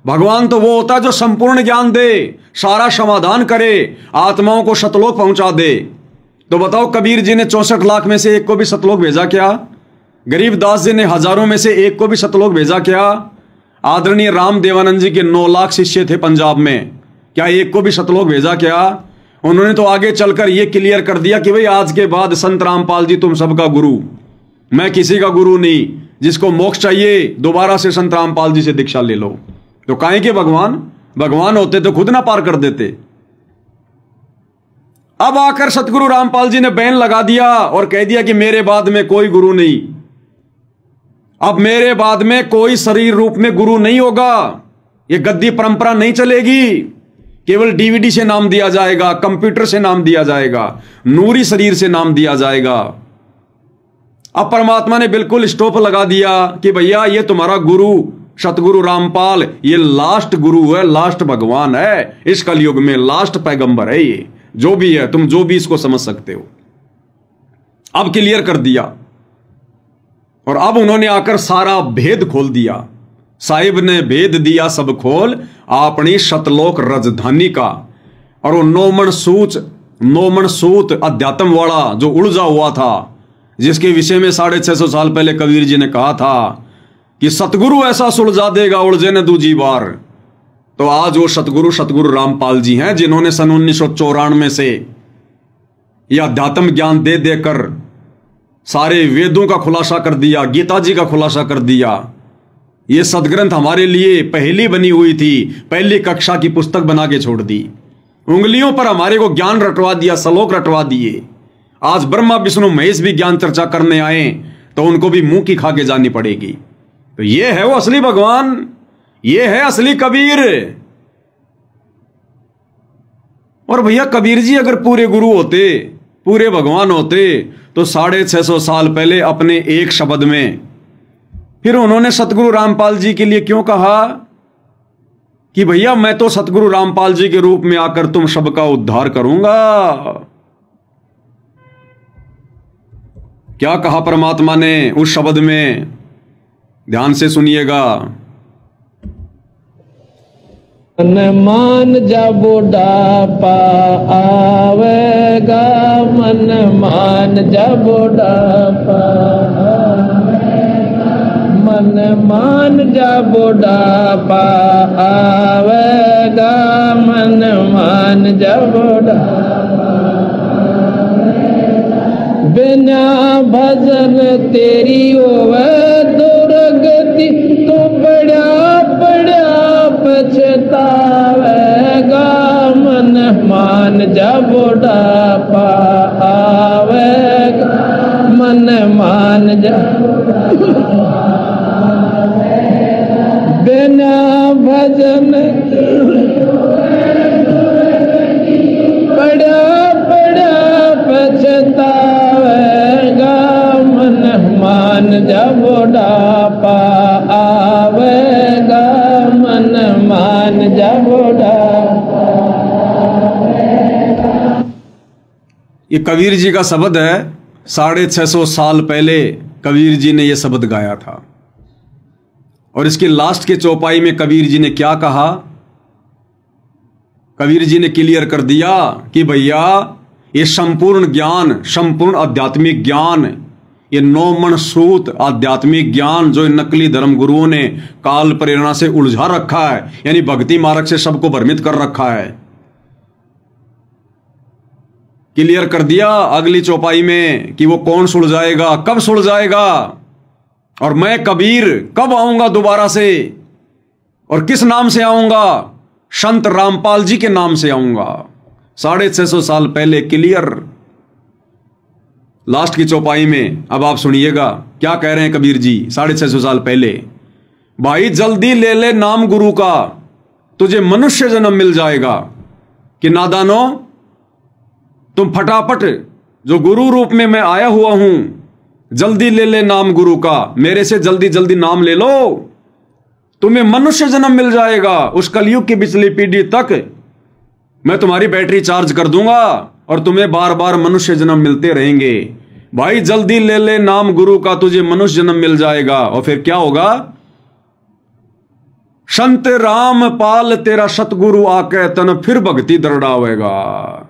A: भगवान तो वो होता है जो संपूर्ण ज्ञान दे, सारा समाधान करे, आत्माओं को सतलोक पहुंचा दे। तो बताओ कबीर जी ने 64 लाख में से एक को भी सतलोक भेजा क्या? गरीबदास जी ने हजारों में से एक को भी सतलोक भेजा क्या? आदरणीय राम देवानंद जी के 9 लाख शिष्य थे पंजाब में, क्या एक को भी सतलोक भेजा क्या? उन्होंने तो आगे चलकर यह क्लियर कर दिया कि भाई आज के बाद संत रामपाल जी तुम सबका गुरु, मैं किसी का गुरु नहीं। जिसको मोक्ष चाहिए दोबारा से संत रामपाल जी से दीक्षा ले लो। तो काहे के भगवान होते तो खुद ना पार कर देते। अब आकर सतगुरु रामपाल जी ने बैन लगा दिया और कह दिया कि मेरे बाद में कोई गुरु नहीं, अब मेरे बाद में कोई शरीर रूप में गुरु नहीं होगा, यह गद्दी परंपरा नहीं चलेगी। केवल डीवीडी से नाम दिया जाएगा, कंप्यूटर से नाम दिया जाएगा, नूरी शरीर से नाम दिया जाएगा। अब परमात्मा ने बिल्कुल स्टॉप लगा दिया कि भैया ये तुम्हारा गुरु सतगुरु रामपाल ये लास्ट गुरु है, लास्ट भगवान है, इस कलयुग में लास्ट पैगंबर है। ये जो भी है, तुम जो भी इसको समझ सकते हो, अब क्लियर कर दिया। और अब उन्होंने आकर सारा भेद खोल दिया। साहिब ने भेद दिया सब खोल अपनी सतलोक राजधानी का। और वो नौमन सूत अध्यात्म वाला जो उलझा हुआ था, जिसके विषय में 650 साल पहले कबीर जी ने कहा था कि सतगुरु ऐसा सुलझा देगा उलझे न दूजी बार। तो आज वो सतगुरु रामपाल जी हैं, जिन्होंने सन 1994 से यह अध्यात्म ज्ञान दे देकर सारे वेदों का खुलासा कर दिया, गीता जी का खुलासा कर दिया। ये सदग्रंथ हमारे लिए पहली बनी हुई थी, पहली कक्षा की पुस्तक बना के छोड़ दी। उंगलियों पर हमारे को ज्ञान रटवा दिया, श्लोक रटवा दिए। आज ब्रह्मा विष्णु महेश भी ज्ञान चर्चा करने आए तो उनको भी मुंह की खा के जानी पड़ेगी। तो ये है वो असली भगवान, ये है असली कबीर। और भैया कबीर जी अगर पूरे गुरु होते, पूरे भगवान होते, तो 650 साल पहले अपने एक शब्द में फिर उन्होंने सतगुरु रामपाल जी के लिए क्यों कहा कि भैया मैं तो सतगुरु रामपाल जी के रूप में आकर तुम सबका उद्धार करूंगा। क्या कहा परमात्मा ने उस शब्द में, ध्यान से सुनिएगा।
B: मन मान जा बुढ़ापा आवेगा, मन मान जा बुढ़ापा, मन मान जा बुढ़ापा आवेगा, मन मान जा बुढ़ापा, बिना भजन तेरी होवे दुर्गति, तो बड़ा पछतावेगा, मन मान जा बुढ़ापा आवेगा, मन मान जा बिना भजन बड़ा पछतावेगा, मन मान जा बुढ़ापा आवेगा, मन मान जा बुढ़ापा।
A: ये कबीर जी का शब्द है। 650 साल पहले कबीर जी ने यह शब्द गाया था। और इसके लास्ट के चौपाई में कबीर जी ने क्या कहा? कबीर जी ने क्लियर कर दिया कि भैया ये संपूर्ण ज्ञान, संपूर्ण आध्यात्मिक ज्ञान, ये नौमन सूत आध्यात्मिक ज्ञान जो नकली धर्म गुरुओं ने काल प्रेरणा से उलझा रखा है, यानी भक्ति मार्ग से सबको भ्रमित कर रखा है, क्लियर कर दिया अगली चौपाई में कि वो कौन सुलझाएगा, कब सुलझाएगा, और मैं कबीर कब आऊंगा दोबारा से, और किस नाम से आऊंगा? संत रामपाल जी के नाम से आऊंगा। 650 साल पहले क्लियर, लास्ट की चौपाई में। अब आप सुनिएगा क्या कह रहे हैं कबीर जी 650 साल पहले। भाई जल्दी ले ले नाम गुरु का, तुझे मनुष्य जन्म मिल जाएगा। कि नादानो, तुम फटाफट जो गुरु रूप में मैं आया हुआ हूं, जल्दी ले ले नाम गुरु का, मेरे से जल्दी जल्दी नाम ले लो, तुम्हें मनुष्य जन्म मिल जाएगा। उस कलयुग की पिछली पीढ़ी तक मैं तुम्हारी बैटरी चार्ज कर दूंगा और तुम्हें बार बार मनुष्य जन्म मिलते रहेंगे। भाई जल्दी ले ले नाम गुरु का, तुझे मनुष्य जन्म मिल जाएगा। और फिर क्या होगा? संत राम पाल तेरा सतगुरु आके तन फिर भक्ति दरड़ावेगा।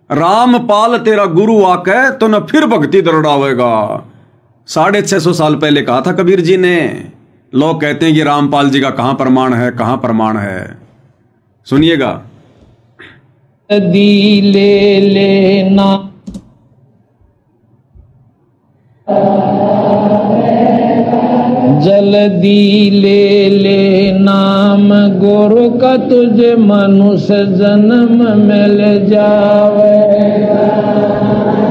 A: राम पाल तेरा गुरु आके तन फिर भक्ति दरड़ावेगा। 650 साल पहले कहा था कबीर जी ने। लोग कहते हैं कि रामपाल जी का कहां प्रमाण है, कहां प्रमाण है? सुनिएगा।
B: दी ले लेना जल्दी ले ले नाम गुरु का, तुझे मनुष्य जन्म मिल जावेगा।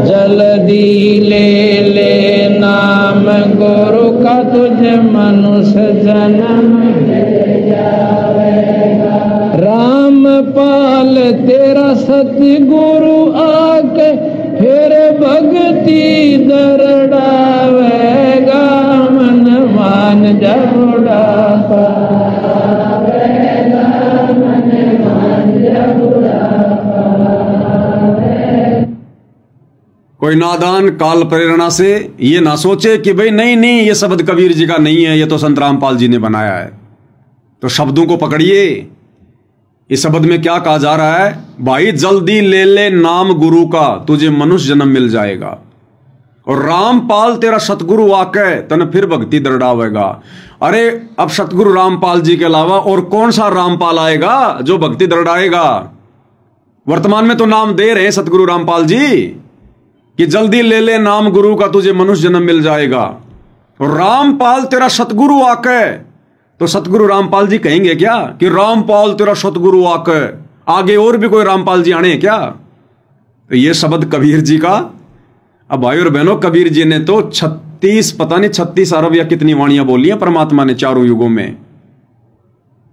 B: जल्दी ले ले नाम गुरु का, तुझे मनुष्य जन्म मिल जावेगा। रामपाल तेरा सतगुरु आके फिर भक्ति दरड़ावेगा। मन मान जबड़ा पावेगा, मन मान जबड़ा पावेगा।
A: कोई नादान काल प्रेरणा से ये ना सोचे कि भाई नहीं नहीं ये शब्द कबीर जी का नहीं है, ये तो संत रामपाल जी ने बनाया है। तो शब्दों को पकड़िए। इस शब्द में क्या कहा जा रहा है? भाई जल्दी ले ले नाम गुरु का, तुझे मनुष्य जन्म मिल जाएगा। और रामपाल तेरा सतगुरु आके तन फिर भक्ति दरड़ावेगा। अरे अब सतगुरु रामपाल जी के अलावा और कौन सा रामपाल आएगा जो भक्ति दरड़ाएगा? वर्तमान में तो नाम दे रहे हैं सतगुरु रामपाल जी कि जल्दी ले ले नाम गुरु का, तुझे मनुष्य जन्म मिल जाएगा। और रामपाल तेरा सतगुरु आके, तो सतगुरु रामपाल जी कहेंगे क्या कि रामपाल तेरा सतगुरु आके? आगे और भी कोई रामपाल जी आने हैं क्या? तो ये शब्द कबीर जी का। अब भाई और बहनों, कबीर जी ने तो 36 अरब या कितनी वाणियां बोली हैं परमात्मा ने चारों युगों में।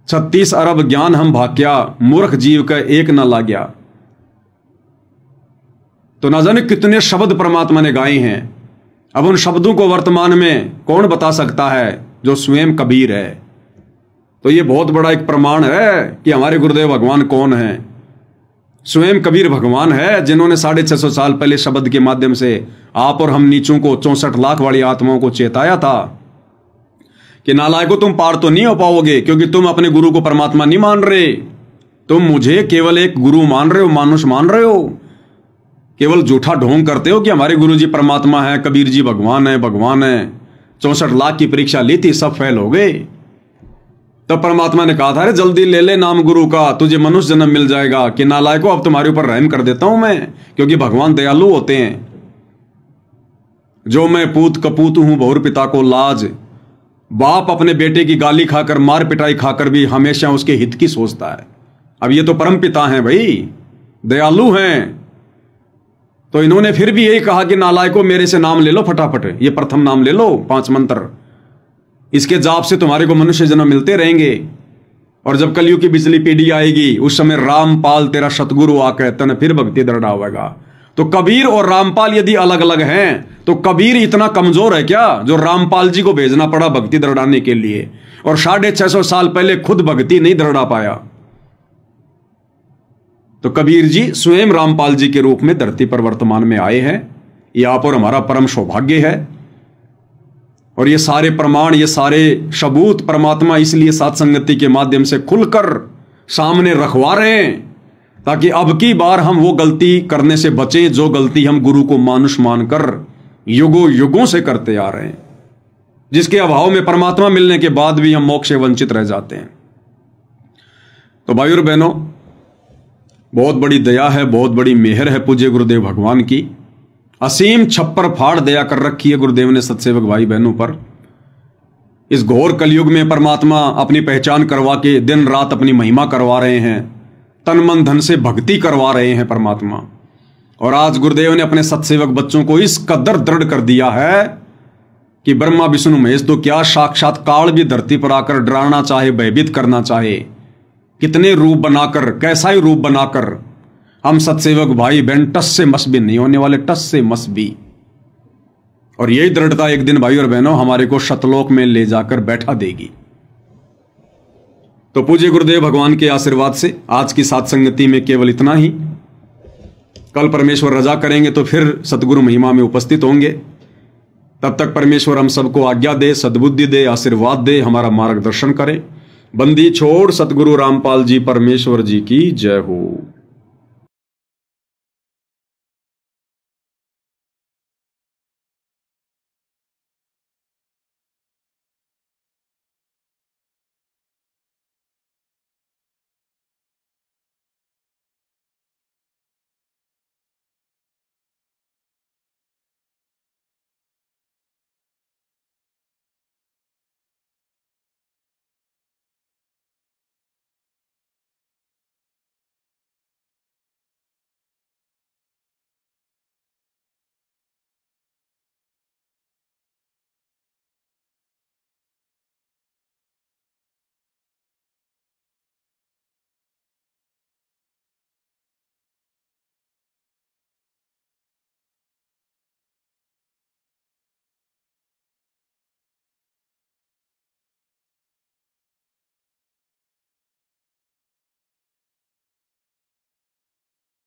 A: 36 अरब ज्ञान हम भाग्या, मूर्ख जीव का एक न लाग्या। तो ना जाने कितने शब्द परमात्मा ने गाए हैं। अब उन शब्दों को वर्तमान में कौन बता सकता है? जो स्वयं कबीर है। तो ये बहुत बड़ा एक प्रमाण है कि हमारे गुरुदेव भगवान कौन है। स्वयं कबीर भगवान है जिन्होंने 650 साल पहले शब्द के माध्यम से आप और हम नीचों को, 64 लाख वाली आत्माओं को चेताया था कि नालायकों, तुम पार तो नहीं हो पाओगे क्योंकि तुम अपने गुरु को परमात्मा नहीं मान रहे। तुम मुझे केवल एक गुरु मान रहे हो, मानुष मान रहे हो। केवल झूठा ढोंग करते हो कि हमारे गुरु जी परमात्मा है, कबीर जी भगवान है, भगवान है। 64 लाख की परीक्षा ली थी, सब फेल हो गए। तब परमात्मा ने कहा था, अरे जल्दी ले ले नाम गुरु का, तुझे मनुष्य जन्म मिल जाएगा। कि नालायकों, अब तुम्हारे ऊपर रहम कर देता हूं मैं, क्योंकि भगवान दयालु होते हैं। जो मैं पूत कपूत हूं बहुर पिता को लाज। बाप अपने बेटे की गाली खाकर, मार पिटाई खाकर भी हमेशा उसके हित की सोचता है। अब ये तो परम पिता हैं भाई, दयालु हैं। तो इन्होंने फिर भी यही कहा कि नालायकों, मेरे से नाम ले लो फटाफट, ये प्रथम नाम ले लो, 5 मंत्र, इसके जाप से तुम्हारे को मनुष्य जन्म मिलते रहेंगे। और जब कलयुग की बिजली पीढ़ी आएगी, उस समय रामपाल तेरा सतगुरु आकर तन फिर भक्ति दरड़ावेगा। तो कबीर और रामपाल यदि अलग अलग हैं, तो कबीर इतना कमजोर है क्या जो रामपाल जी को भेजना पड़ा भक्ति दरड़ाने के लिए, और 650 साल पहले खुद भक्ति नहीं दरड़ा पाया? तो कबीर जी स्वयं रामपाल जी के रूप में धरती पर वर्तमान में आए हैं। ये आप और हमारा परम सौभाग्य है। और ये सारे प्रमाण, ये सारे सबूत परमात्मा इसलिए सत्संगति के माध्यम से खुलकर सामने रखवा रहे हैं, ताकि अब की बार हम वो गलती करने से बचें जो गलती हम गुरु को मानुष मानकर युगों युगों से करते आ रहे हैं, जिसके अभाव में परमात्मा मिलने के बाद भी हम मोक्ष से वंचित रह जाते हैं। तो भाई और बहनों, बहुत बड़ी दया है, बहुत बड़ी मेहर है पूज्य गुरुदेव भगवान की। असीम छप्पर फाड़ दया कर रखी है गुरुदेव ने सत्सेवक भाई बहनों पर। इस घोर कलयुग में परमात्मा अपनी पहचान करवा के दिन रात अपनी महिमा करवा रहे हैं, तन मन धन से भक्ति करवा रहे हैं परमात्मा। और आज गुरुदेव ने अपने सत्सेवक बच्चों को इस कदर दृढ़ कर दिया है कि ब्रह्मा विष्णु महेश तो क्या, साक्षात काल भी धरती पर आकर डराना चाहे, भयभीत करना चाहे, कितने रूप बनाकर, कैसा ही रूप बनाकर हम सत्सेवक भाई बहन टस से मस भी नहीं होने वाले, टस से मस भी। और यही दृढ़ता एक दिन भाई और बहनों हमारे को शतलोक में ले जाकर बैठा देगी। तो पूज्य गुरुदेव भगवान के आशीर्वाद से आज की साथ संगति में केवल इतना ही। कल परमेश्वर रजा करेंगे तो फिर सतगुरु महिमा में उपस्थित होंगे। तब तक परमेश्वर हम सबको आज्ञा दे, सद्बुद्धि दे, आशीर्वाद दे, हमारा मार्गदर्शन करे। बंदी छोड़ सतगुरु रामपाल जी परमेश्वर जी की जय हो।